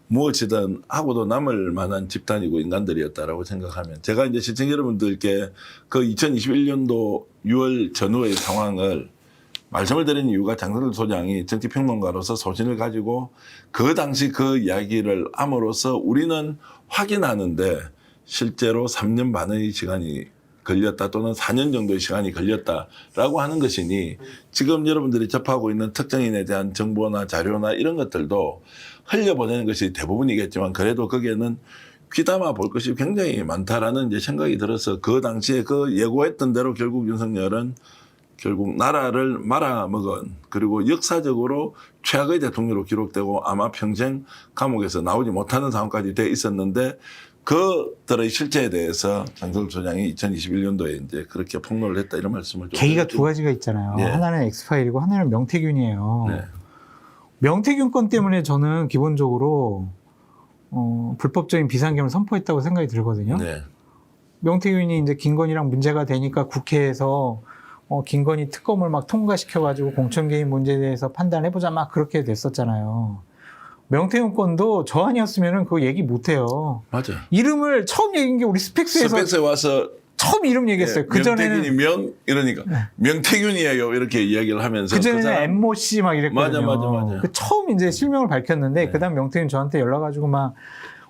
무엇이든 하고도 남을 만한 집단이고 인간들이었다라고 생각하면 제가 이제 시청 여러분들께 그 2021년도 6월 전후의 상황을 말씀을 드린 이유가 장성철 소장이 정치평론가로서 소신을 가지고 그 당시 그 이야기를 함으로써 우리는 확인하는데 실제로 3년 반의 시간이 걸렸다 또는 4년 정도의 시간이 걸렸다라고 하는 것이니 지금 여러분들이 접하고 있는 특정인에 대한 정보나 자료나 이런 것들도 흘려보내는 것이 대부분이겠지만 그래도 거기에는 귀담아 볼 것이 굉장히 많다라는 이제 생각이 들어서 그 당시에 그 예고했던 대로 결국 윤석열은 결국 나라를 말아먹은 그리고 역사적으로 최악의 대통령으로 기록되고 아마 평생 감옥에서 나오지 못하는 상황까지 돼 있었는데 그들의 실체에 대해서 장성철 소장이 2021년도에 이제 그렇게 폭로를 했다 이런 말씀을 좀 계기가 두 가지가 있잖아요. 네. 하나는 엑스파일이고 하나는 명태균이에요. 네. 명태균 건 때문에 저는 기본적으로 불법적인 비상계엄을 선포했다고 생각이 들거든요. 네. 명태균이 이제 김건희랑 문제가 되니까 국회에서 김건희 특검을 막 통과시켜가지고 공천개입 문제에 대해서 판단해보자 막 그렇게 됐었잖아요. 명태균 건도 저 아니었으면 그거 얘기 못해요. 맞아요. 이름을 처음 얘기한 게 우리 스펙스에 와서 처음 이름 얘기했어요. 네, 그전에는 명태균이 이러니까 네. 명태균이에요 이렇게 이야기를 하면서 그전에는 엠모 씨 막 이랬거든요. 맞아. 그 처음 이제 실명을 밝혔는데 네. 그다음 명태균 저한테 연락 가지고 막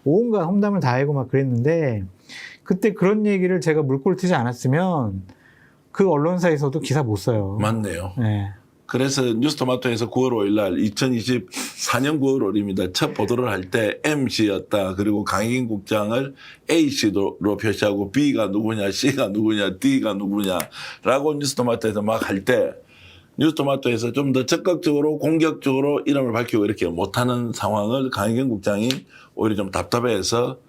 온갖 험담을 다 해고 막 그랬는데 그때 그런 얘기를 제가 물꼬를 트지 않았으면 그 언론사에서도 기사 못 써요. 맞네요. 네. 그래서 뉴스토마토에서 9월 5일 날 2024년 9월 5일입니다. 첫 보도를 할 때 M씨였다. 그리고 강익인 국장을 A씨로 표시하고 B가 누구냐, C가 누구냐, D가 누구냐라고 뉴스토마토에서 막 할 때 뉴스토마토에서 좀 더 적극적으로 공격적으로 이름을 밝히고 이렇게 못하는 상황을 강익인 국장이 오히려 좀 답답해해서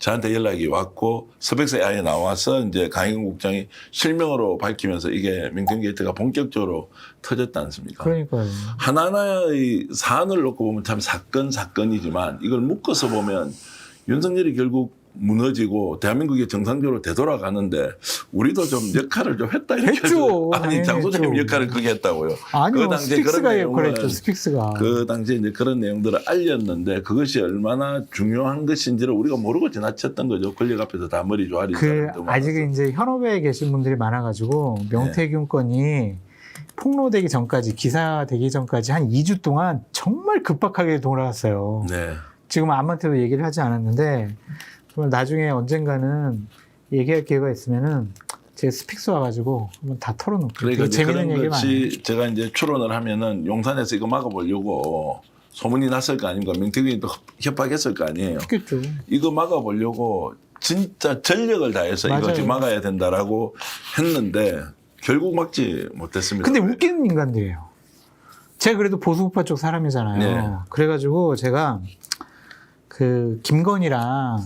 저한테 연락이 왔고 스펙스에 아예 나와서 이제 강익은 국장이 실명으로 밝히면서 이게 명태균 게이트가 본격적으로 터졌지 않습니까? 그러니까요. 하나하나의 사안을 놓고 보면 참 사건이지만 이걸 묶어서 보면 윤석열이 결국 무너지고 대한민국이 정상적으로 되돌아가는데 우리도 좀 역할을 좀 했다 이렇게 했죠. 아니 장 소장님 했죠. 역할을 크게 했다고요. 아니요. 그 당시에 스픽스가 그런 역할을 내용을 했죠. 스픽스가. 그 당시에 이제 그런 내용들을 알렸는데 그것이 얼마나 중요한 것인지를 우리가 모르고 지나쳤던 거죠. 권력 앞에서 다 머리 조아리. 아직 이제 현업에 계신 분들이 많아가지고 명태균 건이 폭로되기 전까지 기사되기 전까지 한 2주 동안 정말 급박하게 돌아왔어요. 네. 지금 아무한테도 얘기를 하지 않았는데 정말 나중에 언젠가는 얘기할 기회가 있으면은 제 스픽스 와가지고 한번 다 털어놓고 그러니까 재밌는 그런 얘기 많아요. 것이 제가 이제 추론을 하면은 용산에서 이거 막아보려고 소문이 났을 거 아닙니까? 명태균이 또 협박했을 거 아니에요. 했겠죠. 이거 막아보려고 진짜 전력을 다해서 맞아요. 이거 막아야 된다라고 했는데 결국 막지 못했습니다. 근데 웃기는 인간들이에요. 제가 그래도 보수우파 쪽 사람이잖아요. 네. 그래가지고 제가 그 김건희랑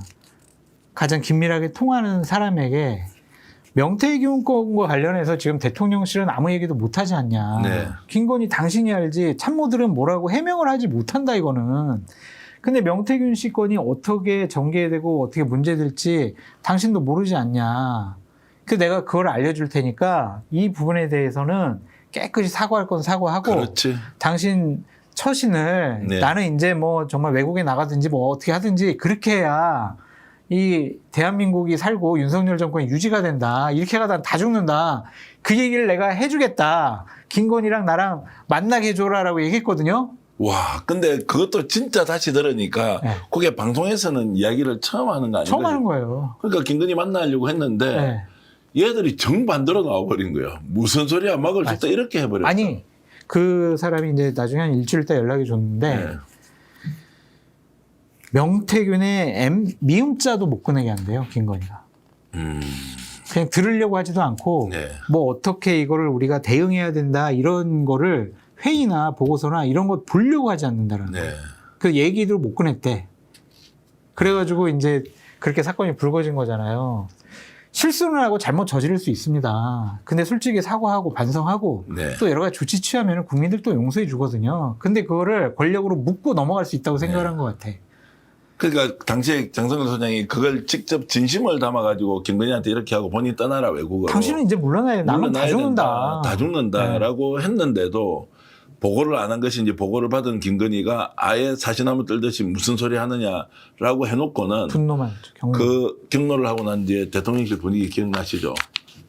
가장 긴밀하게 통하는 사람에게 명태균 건과 관련해서 지금 대통령실은 아무 얘기도 못하지 않냐. 네. 김건희 당신이 알지 참모들은 뭐라고 해명을 하지 못한다 이거는. 근데 명태균 씨 건이 어떻게 전개되고 어떻게 문제될지 당신도 모르지 않냐. 그래서 내가 그걸 알려줄 테니까 이 부분에 대해서는 깨끗이 사과할 건 사과하고 그렇지. 당신 처신을 네. 나는 이제 뭐 정말 외국에 나가든지 뭐 어떻게 하든지 그렇게 해야 이 대한민국이 살고 윤석열 정권이 유지가 된다. 이렇게 가다 다 죽는다. 그 얘기를 내가 해주겠다. 김건희랑 나랑 만나게 해줘라라고 얘기했거든요. 와, 근데 그것도 진짜 다시 들으니까 네. 그게 방송에서는 이야기를 처음 하는 거 아닌가? 처음 하는 거예요. 그러니까 김건희 만나려고 했는데 네. 얘들이 정반대로 나와버린 거야. 무슨 소리야, 막을 수 있다 이렇게 해버렸어. 아니 그 사람이 이제 나중에 한 일주일 있다 연락이 줬는데 네. 명태균의 미음자도 못 꺼내게 한대요. 김건희가. 그냥 들으려고 하지도 않고 네. 뭐 어떻게 이거를 우리가 대응해야 된다 이런 거를 회의나 보고서나 이런 거 보려고 하지 않는다라는 거예요. 네. 그 얘기도 못 꺼냈대. 그래가지고 이제 그렇게 사건이 불거진 거잖아요. 실수는 하고 잘못 저지를 수 있습니다. 근데 솔직히 사과하고 반성하고 네. 또 여러 가지 조치 취하면 국민들 또 용서해 주거든요. 근데 그거를 권력으로 묶고 넘어갈 수 있다고 생각을 한 것 같아. 그러니까 당시에 장성근 소장이 그걸 직접 진심을 담아가지고 김건희한테 이렇게 하고 본인 떠나라 외국으로. 당신은 이제 물러나야 돼. 나만 다 물러나야 죽는다. 된다. 다 죽는다라고 했는데도 보고를 안 한 것이 이제 보고를 받은 김건희가 아예 사시나무 떨듯이 무슨 소리 하느냐라고 해놓고는 분노만 했죠. 경로. 그 경로를 하고 난 뒤에 대통령실 분위기 기억나시죠?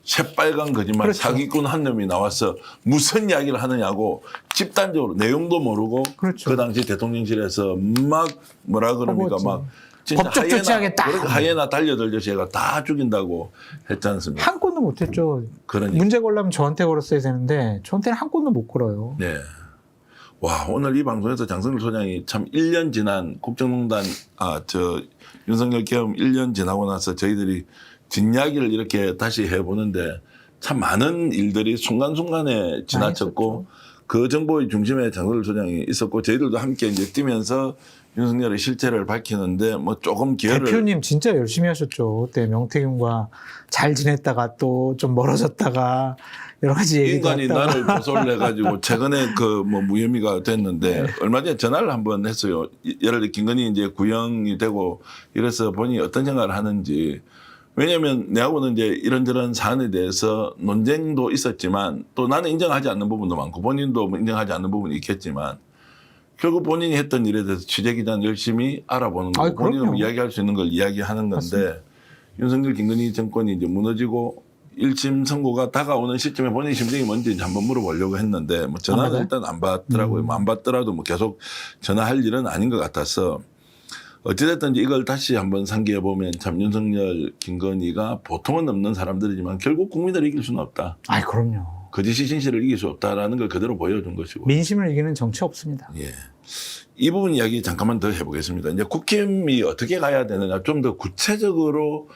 새빨간 거짓말 그렇죠. 사기꾼 한 놈이 나와서 무슨 이야기를 하느냐고 집단적으로 내용도 모르고 그렇죠. 그 당시 대통령실에서 막 뭐라 그럽니까 허구지. 막 진짜 법적 조치하겠다. 하이에나 달려들듯이 얘가 다 죽인다고 했지 않습니까? 한 건도 못 했죠. 그러니까. 문제 걸려면 저한테 걸었어야 되는데 저한테는 한 건도 못 걸어요. 네. 와, 오늘 이 방송에서 장성길 소장이 참 1년 지난 국정농단, 윤석열 계엄 1년 지나고 나서 저희들이 뒷이야기를 이렇게 다시 해보는데 참 많은 일들이 순간순간에 지나쳤고 그 정보의 중심에 장성길 소장이 있었고 저희들도 함께 이제 뛰면서 윤석열의 실체를 밝히는데 뭐 조금 기회를. 대표님 진짜 열심히 하셨죠. 그때 명태균과 잘 지냈다가 또 좀 멀어졌다가 여러 가지 얘기도 인간이 했다가. 나를 고소를 해가지고 최근에 그 뭐 무혐의가 됐는데 얼마 전에 전화를 한번 했어요. 예를 들어 김건희 이제 구형이 되고 이래서 본인이 어떤 생각을 하는지. 왜냐하면 내하고는 이제 이런저런 사안에 대해서 논쟁도 있었지만 또 나는 인정하지 않는 부분도 많고 본인도 뭐 인정하지 않는 부분이 있겠지만 결국 본인이 했던 일에 대해서 취재기자는 열심히 알아보는 거고 아이, 그럼요. 본인은 이야기할 수 있는 걸 이야기하는 건데 맞습니다. 윤석열 김건희 정권이 이제 무너지고 1심 선고가 다가오는 시점에 본인 심정이 뭔지 이제 한번 물어보려고 했는데 뭐 전화는 일단 안 받더라고요. 뭐안 받더라도 뭐 계속 전화할 일은 아닌 것 같아서 어찌됐든 이걸 다시 한번 상기해 보면 참 윤석열 김건희가 보통은 없는 사람들이지만 결국 국민들을 이길 수는 없다. 아이 그럼요. 거짓이 진실을 이길 수 없다라는 걸 그대로 보여준 것이고. 민심을 이기는 정치 없습니다. 예. 이 부분 이야기 잠깐만 더 해보겠습니다. 이제 국힘이 어떻게 가야 되느냐 좀 더 구체적으로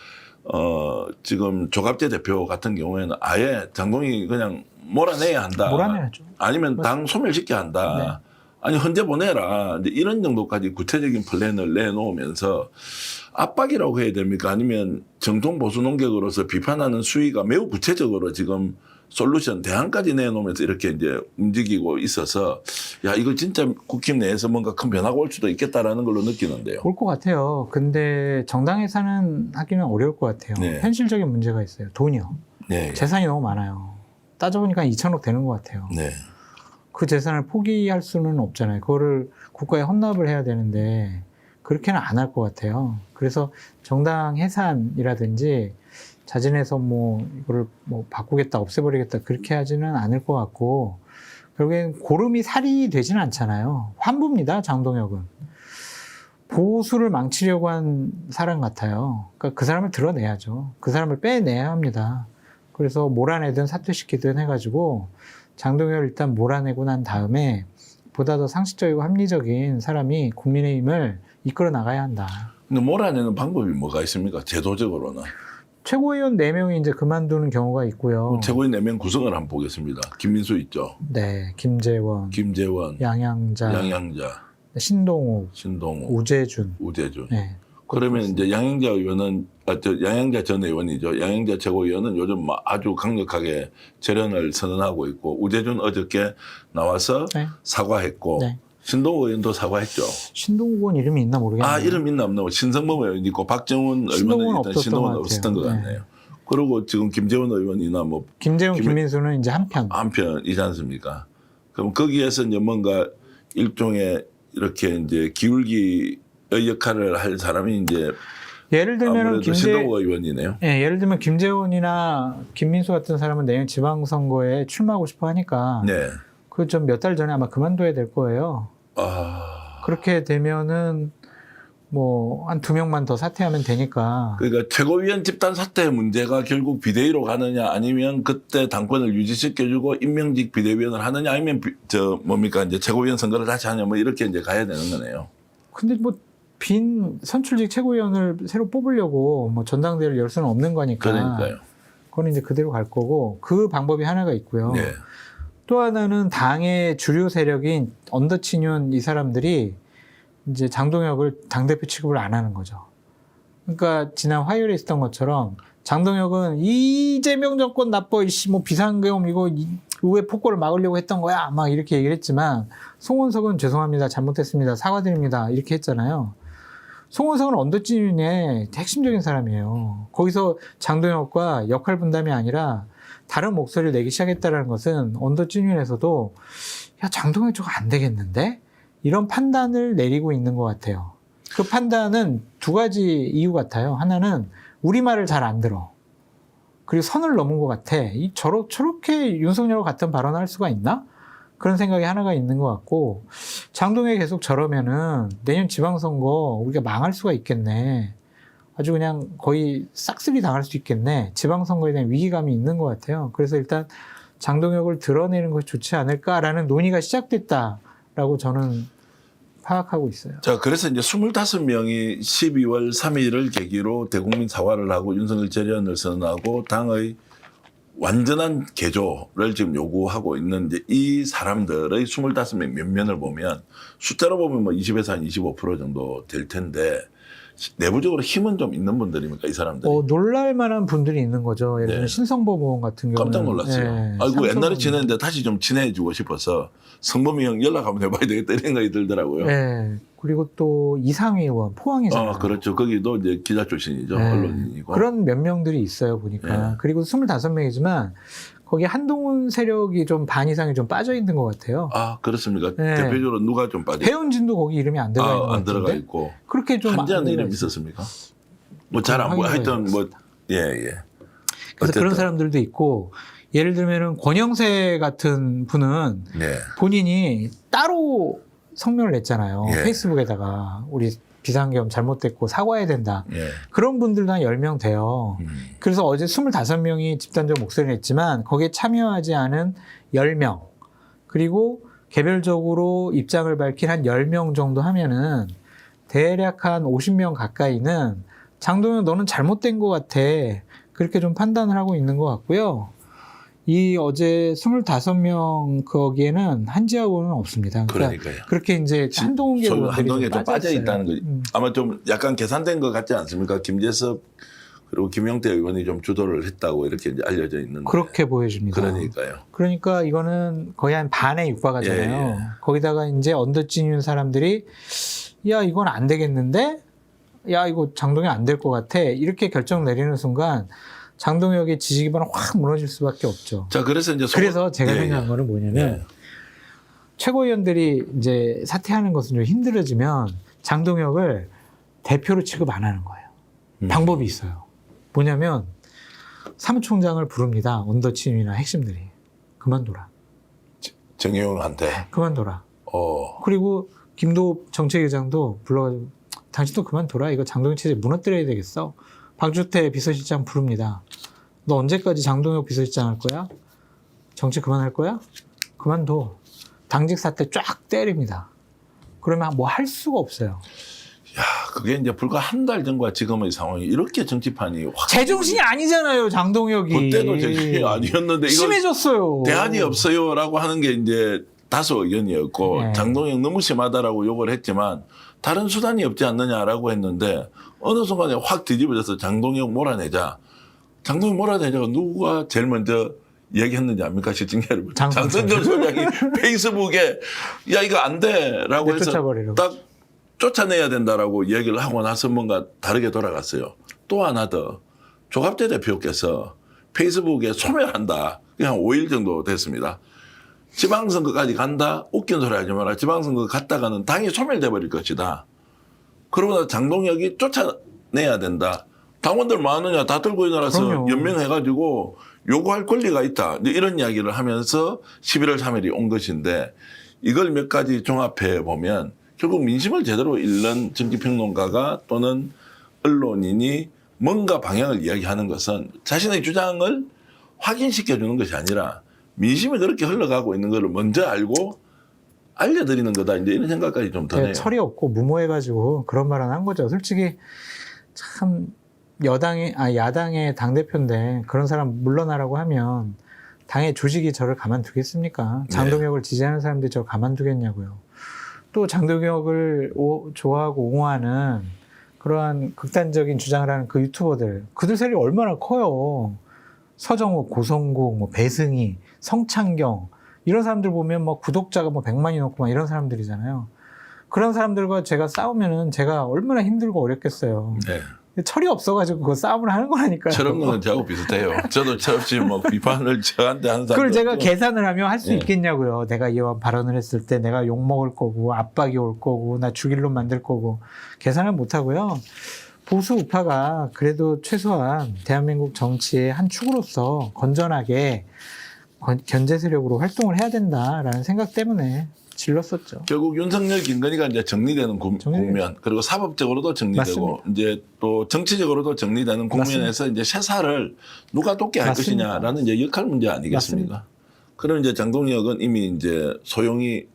지금 조갑재 대표 같은 경우에는 아예 장동희 그냥 몰아내야 한다. 몰아내야죠. 아니면 당 소멸시켜야 한다. 아니 헌재 보내라. 이제 이런 정도까지 구체적인 플랜을 내놓으면서 압박이라고 해야 됩니까? 아니면 정통 보수 논객으로서 비판하는 수위가 매우 구체적으로 지금 솔루션 대안까지 내놓으면서 이렇게 이제 움직이고 있어서 야 이거 진짜 국힘 내에서 뭔가 큰 변화가 올 수도 있겠다라는 걸로 느끼는데요. 올 것 같아요. 근데 정당에서는 하기는 어려울 것 같아요. 네. 현실적인 문제가 있어요. 돈이요. 네. 재산이 너무 많아요. 따져보니까 2천억 되는 것 같아요. 네. 그 재산을 포기할 수는 없잖아요. 그거를 국가에 헌납을 해야 되는데 그렇게는 안 할 것 같아요. 그래서 정당 해산이라든지 자진해서 뭐 이거를 뭐 바꾸겠다, 없애버리겠다 그렇게 하지는 않을 것 같고 결국엔 고름이 살이 되지는 않잖아요. 환부입니다. 장동혁은. 보수를 망치려고 한 사람 같아요. 그러니까 그 사람을 드러내야죠. 그 사람을 빼내야 합니다. 그래서 몰아내든 사퇴시키든 해가지고 장동혁을 일단 몰아내고 난 다음에 보다 더 상식적이고 합리적인 사람이 국민의힘을 이끌어 나가야 한다. 근데 몰아내는 방법이 뭐가 있습니까? 제도적으로는. 최고위원 4명이 이제 그만두는 경우가 있고요. 최고위 4명 구성을 한번 보겠습니다. 김민수 있죠. 네, 김재원, 김재원, 양양자, 양양자, 신동욱, 신동우, 우재준. 우재준. 네. 그러면 이제 양영자 의원은 양영자 전 의원이죠. 양영자 최고위원은 요즘 막 아주 강력하게 재련을 선언하고 있고 우재준 어저께 나와서 네. 사과했고 네. 신동욱 의원도 사과했죠. 신동욱 의원 이름이 있나 모르겠네요. 아 이름 있나 없나 신성범 의원 있고 박정훈 의원은 일단 신동훈은 없었던 것 같네요. 그리고 지금 김재원 의원이나 뭐 김재원, 김민수는 이제 한편이지 않습니까? 그럼 거기에서 이제 뭔가 일종의 이렇게 이제 기울기의 역할을 할 사람이 이제 예를 들면 신동욱 의원이네요. 예, 예를 들면 김재원이나 김민수 같은 사람은 내년 지방선거에 출마하고 싶어 하니까 네. 그 좀 몇 달 전에 아마 그만둬야 될 거예요. 아 그렇게 되면은 뭐 한 2명만 더 사퇴하면 되니까. 그러니까 최고위원 집단 사퇴 문제가 결국 비대위로 가느냐 아니면 그때 당권을 유지시켜주고 임명직 비대위원을 하느냐 아니면 뭡니까 이제 최고위원 선거를 다시 하냐 뭐 이렇게 이제 가야 되는 거네요. 근데 뭐 빈 선출직 최고위원을 새로 뽑으려고 뭐 전당대회를 열 수는 없는 거니까. 그러니까요. 그건 이제 그대로 갈 거고 그 방법이 하나가 있고요. 네. 또 하나는 당의 주류 세력인 언더치윤 이 사람들이 이제 장동혁을 당대표 취급을 안 하는 거죠. 그러니까 지난 화요일에 있었던 것처럼 장동혁은 이재명 정권 나빠, 뭐 비상계엄 이거 의회 폭거를 막으려고 했던 거야. 막 이렇게 얘기를 했지만 송원석은 죄송합니다. 잘못했습니다. 사과드립니다. 이렇게 했잖아요. 송원석은 언더치윤의 핵심적인 사람이에요. 거기서 장동혁과 역할 분담이 아니라 다른 목소리를 내기 시작했다는 것은 언더치윤에서도 야 장동혁 저거 안 되겠는데? 이런 판단을 내리고 있는 것 같아요. 그 판단은 두 가지 이유 같아요. 하나는 우리말을 잘 안 들어. 그리고 선을 넘은 것 같아. 저렇게 윤석열과 같은 발언을 할 수가 있나? 그런 생각이 하나가 있는 것 같고 장동혁이 계속 저러면은 내년 지방선거 우리가 망할 수가 있겠네. 아주 그냥 거의 싹쓸이 당할 수 있겠네. 지방선거에 대한 위기감이 있는 것 같아요. 그래서 일단 장동혁을 드러내는 것이 좋지 않을까라는 논의가 시작됐다라고 저는 파악하고 있어요. 자, 그래서 이제 25명이 12월 3일을 계기로 대국민 사과를 하고 윤석열 재련을 선언하고 당의 완전한 개조를 지금 요구하고 있는 이제 이 사람들의 25명 면면을 보면 숫자로 보면 뭐 20에서 한 25% 정도 될 텐데 내부적으로 힘은 좀 있는 분들입니까, 이 사람들이? 놀랄 만한 분들이 있는 거죠. 예를 들면 네. 신성범 의원 같은 경우는. 깜짝 놀랐어요. 네, 아이고, 옛날에 지냈는데 다시 좀 친해지고 싶어서 성범이 형 연락 한번 해봐야 되겠다 이런 생각이 들더라고요. 네. 그리고 또 이상희 의원, 포항이잖아요. 그렇죠. 거기도 이제 기자 출신이죠. 네. 언론인이고. 그런 몇 명들이 있어요, 보니까. 네. 그리고 25명이지만 거기 한동훈 세력이 좀 반 이상이 좀 빠져 있는 것 같아요. 아, 그렇습니까? 네. 대표적으로 누가 좀 빠져? 배현진도 거기 이름이 안 들어가 있는 것 안 같은데. 들어가 있고. 그렇게 좀 한지하는 안 이름이 들어가 있었습니까? 뭐 잘 안 보여. 하여튼 뭐, 예. 그래서 어쨌든. 그런 사람들도 있고, 예를 들면은 권영세 같은 분은 네. 본인이 따로 성명을 냈잖아요. 예. 페이스북에다가 우리 비상계엄 잘못됐고 사과해야 된다. 예. 그런 분들도 한 10명 돼요. 그래서 어제 25명이 집단적 목소리를 냈지만 거기에 참여하지 않은 10명 그리고 개별적으로 입장을 밝힌 한 10명 정도 하면은 대략 한 50명 가까이는 장동혁 너는 잘못된 것 같아. 그렇게 좀 판단을 하고 있는 것 같고요. 이 어제 25명 거기에는 한지하 의원은 없습니다. 그러니까요. 그렇게 이제 한동훈 의원들이 한동훈에 좀 빠져 있어요. 있다는 거지. 아마 좀 약간 계산된 것 같지 않습니까? 김재섭 그리고 김영태 의원이 좀 주도를 했다고 이렇게 이제 알려져 있는데. 그렇게 보여집니다. 그러니까요. 그러니까 이거는 거의 한 반에 육박하잖아요. 예. 거기다가 이제 언더찌윤 사람들이 야 이건 안 되겠는데? 야 이거 장동혁 안 될 것 같아. 이렇게 결정 내리는 순간 장동혁의 지지 기반은 확 무너질 수밖에 없죠. 자, 그래서 이제 그래서 제가 생각한 거는 뭐냐면 최고위원들이 이제 사퇴하는 것은 좀 힘들어지면 장동혁을 대표로 취급 안 하는 거예요. 방법이 있어요. 뭐냐면 사무총장을 부릅니다. 언더치윤이나 핵심들이. 그만둬라. 정의용한테. 그만둬라. 그리고 김도읍 정책위장도 불러가지고 당신도 그만둬라. 이거 장동혁 체제 무너뜨려야 되겠어. 박주태 비서실장 부릅니다. 너 언제까지 장동혁 비서실장 할 거야? 정치 그만할 거야? 그만둬. 당직 사퇴 쫙 때립니다. 그러면 뭐 할 수가 없어요. 야, 그게 이제 불과 한 달 전과 지금의 상황이 이렇게 정치판이 확. 제정신이 아니잖아요, 장동혁이. 그때도 제정신이 아니었는데 이거 심해졌어요. 대안이 없어요라고 하는 게 이제 다수 의견이었고 네. 장동혁 너무 심하다라고 욕을 했지만 다른 수단이 없지 않느냐라고 했는데 어느 순간에 확 뒤집어져서 장동혁 몰아내자. 장동혁 몰아내자가 누가 제일 먼저 얘기했는지 압니까? 시청자 여러분. 장성철 소장이 페이스북에 야 이거 안 돼라고 해서 쫓아버리라고. 딱 쫓아내야 된다라고 얘기를 하고 나서 뭔가 다르게 돌아갔어요. 또 하나 더 조갑재 대표께서 페이스북에 소멸한다. 그냥 5일 정도 됐습니다. 지방선거까지 간다. 웃긴 소리 하지 마라. 지방선거 갔다가는 당이 소멸돼 버릴 것이다. 그러고 장동혁이 쫓아내야 된다. 당원들 많으냐 다 들고 일어나서 그럼요. 연명해가지고 요구할 권리가 있다. 이런 이야기를 하면서 11월 3일이 온 것인데 이걸 몇 가지 종합해 보면 결국 민심을 제대로 읽는 정치평론가가 또는 언론인이 뭔가 방향을 이야기하는 것은 자신의 주장을 확인시켜주는 것이 아니라 민심이 그렇게 흘러가고 있는 것을 먼저 알고 알려드리는 거다. 이제 이런 생각까지 좀 드네요. 철이 없고 무모해가지고 그런 말은 한 거죠. 솔직히 참 야당의 당대표인데 그런 사람 물러나라고 하면 당의 조직이 저를 가만두겠습니까? 장동혁을 지지하는 사람들이 저를 가만두겠냐고요. 또 장동혁을 좋아하고 옹호하는 그러한 극단적인 주장을 하는 그 유튜버들, 그들 세력이 얼마나 커요. 서정욱, 고성국, 뭐 배승희, 성창경 이런 사람들 보면 뭐 구독자가 뭐 100만이 넘고 막 이런 사람들이잖아요. 그런 사람들과 제가 싸우면은 제가 얼마나 힘들고 어렵겠어요. 네. 철이 없어가지고 그 싸움을 하는 거라니까요. 철없는 건 저하고 비슷해요. 저도 철없이 뭐 비판을 저한테 하는 사람. 그걸 제가 계산을 하면 할 수 네. 있겠냐고요. 내가 이와 발언을 했을 때 내가 욕 먹을 거고 압박이 올 거고 나 죽일 놈 만들 거고 계산을 못 하고요. 보수 우파가 그래도 최소한 대한민국 정치의 한 축으로서 건전하게 견제 세력으로 활동을 해야 된다라는 생각 때문에 질렀었죠. 결국 윤석열, 김건희가 이제 정리되는 국면, 그리고 사법적으로도 정리되고, 맞습니다. 이제 또 정치적으로도 정리되는 국면에서 이제 쇠사를 누가 돋게 할 맞습니다. 것이냐라는 이제 역할 문제 아니겠습니까? 맞습니다. 그럼 이제 장동혁은 이미 이제 소용이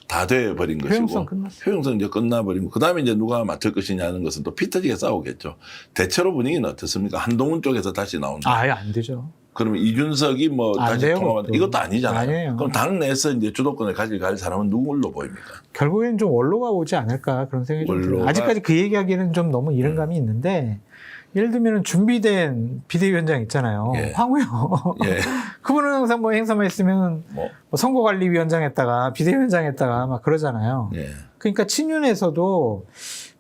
다 돼버린 것이고, 효용성 끝났어요. 효용성 이제 끝나버리고, 그 다음에 이제 누가 맡을 것이냐는 것은 또 피 터지게 싸우겠죠. 대체로 분위기는 어떻습니까? 한동훈 쪽에서 다시 나온다. 아예 안 되죠. 그러면 이준석이 뭐 안 다시 돼요, 통합한다. 그것도. 이것도 아니잖아요. 아니에요. 그럼 당내에서 이제 주도권을 가질 사람은 누굴로 보입니까? 결국에는 좀 원로가 오지 않을까 그런 생각이 좀 들어요. 원로가- 아직까지 그 얘기하기는 좀 너무 이른 감이 있는데 예를 들면 준비된 비대위원장 있잖아요. 예. 황우영. 예. 그분은 항상 뭐 행사만 있으면 뭐, 뭐 선거관리위원장 했다가 비대위원장 했다가 막 그러잖아요. 예. 그러니까 친윤에서도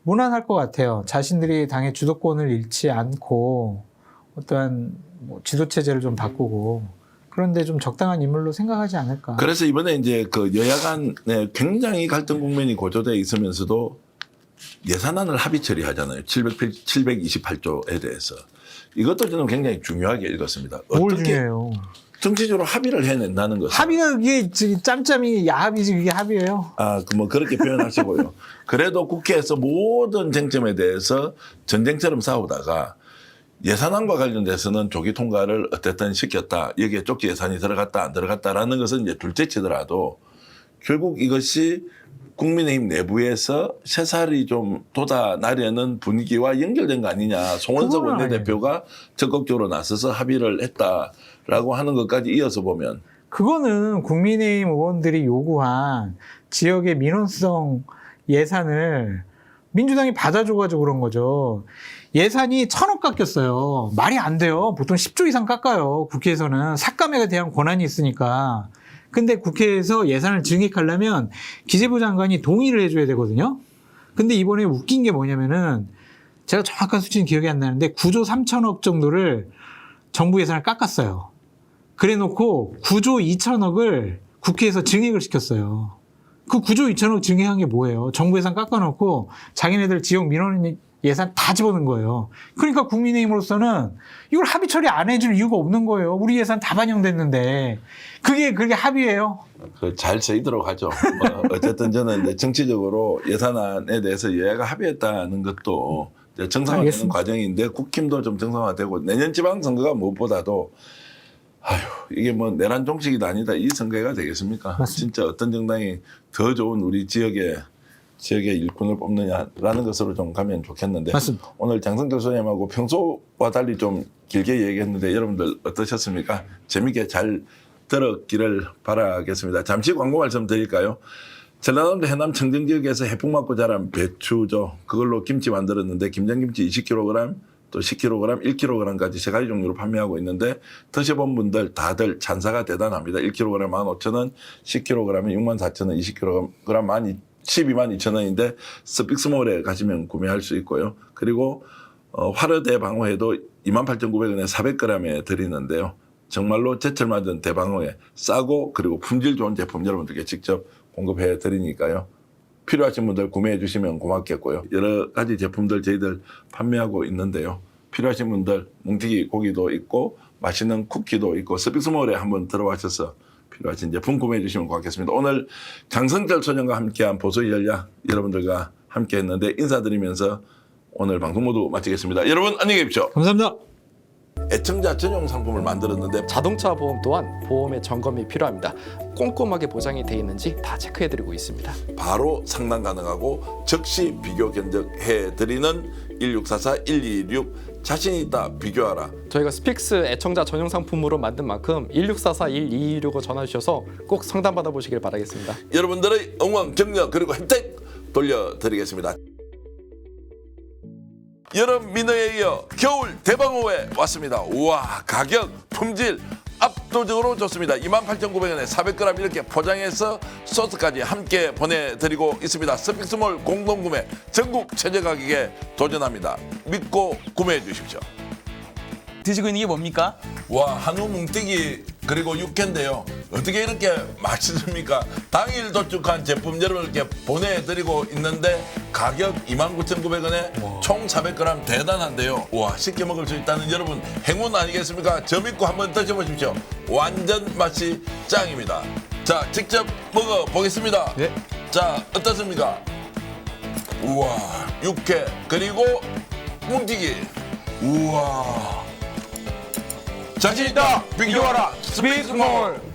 무난할 것 같아요. 자신들이 당의 주도권을 잃지 않고 어떠한 뭐 지도체제를 좀 바꾸고 그런데 좀 적당한 인물로 생각하지 않을까. 그래서 이번에 이제 그 여야 간에 굉장히 갈등 국면이 고조돼 있으면서도 예산안을 합의 처리하잖아요. 728조에 대해서. 이것도 저는 굉장히 중요하게 읽었습니다. 뭘 어떻게 중요해요. 정치적으로 합의를 해낸다는 것은. 합의가 그게 짬짬이 야합이지 그게 합의예요. 아, 뭐 그렇게 표현하시고요. 그래도 국회에서 모든 쟁점에 대해서 전쟁처럼 싸우다가 예산안과 관련돼서는 조기 통과를 어쨌든 시켰다. 여기에 쪽지 예산이 들어갔다 안 들어갔다라는 것은 이제 둘째치더라도 결국 이것이 국민의힘 내부에서 새살이 좀 돋아나려는 분위기와 연결된 거 아니냐. 송원석 그건 원내대표가 적극적으로 나서서 합의를 했다라고 하는 것까지 이어서 보면 그거는 국민의힘 의원들이 요구한 지역의 민원성 예산을 민주당이 받아줘가지고 그런 거죠. 예산이 1,000억 깎였어요. 말이 안 돼요. 보통 10조 이상 깎아요. 국회에서는 삭감에 대한 권한이 있으니까. 근데 국회에서 예산을 증액하려면 기재부 장관이 동의를 해줘야 되거든요. 근데 이번에 웃긴 게 뭐냐면은 제가 정확한 수치는 기억이 안 나는데 9조 3천억 정도를 정부 예산을 깎았어요. 그래 놓고 9조 2천억을 국회에서 증액을 시켰어요. 그 9조 2천억 증액한 게 뭐예요? 정부 예산 깎아놓고 자기네들 지역 민원 예산 다 집어넣은 거예요. 그러니까 국민의힘으로서는 이걸 합의 처리 안 해줄 이유가 없는 거예요. 우리 예산 다 반영됐는데. 그게 합의예요? 잘 쓰이도록 하죠. 어쨌든 저는 이제 정치적으로 예산안에 대해서 여야가 합의했다는 것도 이제 정상화되는 알겠습니다. 과정인데 국힘도 좀 정상화되고 내년 지방선거가 무엇보다도 이게 뭐 내란 종식이 아니다 이 선거가 되겠습니까? 맞습니다. 진짜 어떤 정당이 더 좋은 우리 지역의 일꾼을 뽑느냐라는 것으로 좀 가면 좋겠는데 맞습니다. 오늘 장성철 소장님하고 평소와 달리 좀 길게 얘기했는데 여러분들 어떠셨습니까? 재밌게 잘 들었기를 바라겠습니다. 잠시 광고 말씀 드릴까요? 전라남도 해남 청정 지역에서 해풍 맞고 자란 배추죠. 그걸로 김치 만들었는데 김장김치 20kg, 또 10kg, 1kg까지 세 가지 종류로 판매하고 있는데 드셔본 분들 다들 찬사가 대단합니다. 1kg 15,000원, 10kg 64,000원, 20kg 122,000원인데 스픽스몰에 가시면 구매할 수 있고요. 그리고 화르 대방어회도 28,900원에 400g에 드리는데요. 정말로 제철 맞은 대방어회 싸고 그리고 품질 좋은 제품 여러분들께 직접 공급해 드리니까요. 필요하신 분들 구매해 주시면 고맙겠고요. 여러 가지 제품들 저희들 판매하고 있는데요. 필요하신 분들 뭉티기 고기도 있고 맛있는 쿠키도 있고 스픽스몰에 한번 들어와셔서 필요하신 제품 구매해 주시면 고맙겠습니다. 오늘 장성철 소장과 함께한 보수의 전략 여러분들과 함께 했는데 인사드리면서 오늘 방송 모두 마치겠습니다. 여러분 안녕히 계십시오. 감사합니다. 애청자 전용 상품을 만들었는데 자동차 보험 또한 보험의 점검이 필요합니다. 꼼꼼하게 보장이 돼 있는지 다 체크해드리고 있습니다. 바로 상담 가능하고 즉시 비교 견적해 드리는 1644-1226 자신 있다 비교하라. 저희가 스픽스 애청자 전용 상품으로 만든 만큼 1644-1226을 전화주셔서 꼭 상담 받아보시길 바라겠습니다. 여러분들의 응원 격려 그리고 혜택 돌려드리겠습니다. 여름 민어에 이어 겨울 대방어회 왔습니다. 우와 가격 품질 압도적으로 좋습니다. 28,900원에 400g 이렇게 포장해서 소스까지 함께 보내드리고 있습니다. 스픽스몰 공동구매 전국 최저 가격에 도전합니다. 믿고 구매해 주십시오. 드시고 있는 게 뭡니까? 와 한우 뭉티기 그리고 육회인데요. 어떻게 이렇게 맛있습니까? 당일 도축한 제품 여러분께 보내드리고 있는데 가격 29,900원에 총 400g 대단한데요. 와 쉽게 먹을 수 있다는 여러분 행운 아니겠습니까? 저 믿고 한번 드셔보십시오. 완전 맛이 짱입니다. 자 직접 먹어보겠습니다. 네. 자 어떻습니까? 우와 육회 그리고 뭉티기 우와 자신 있다 비교하라 스픽스몰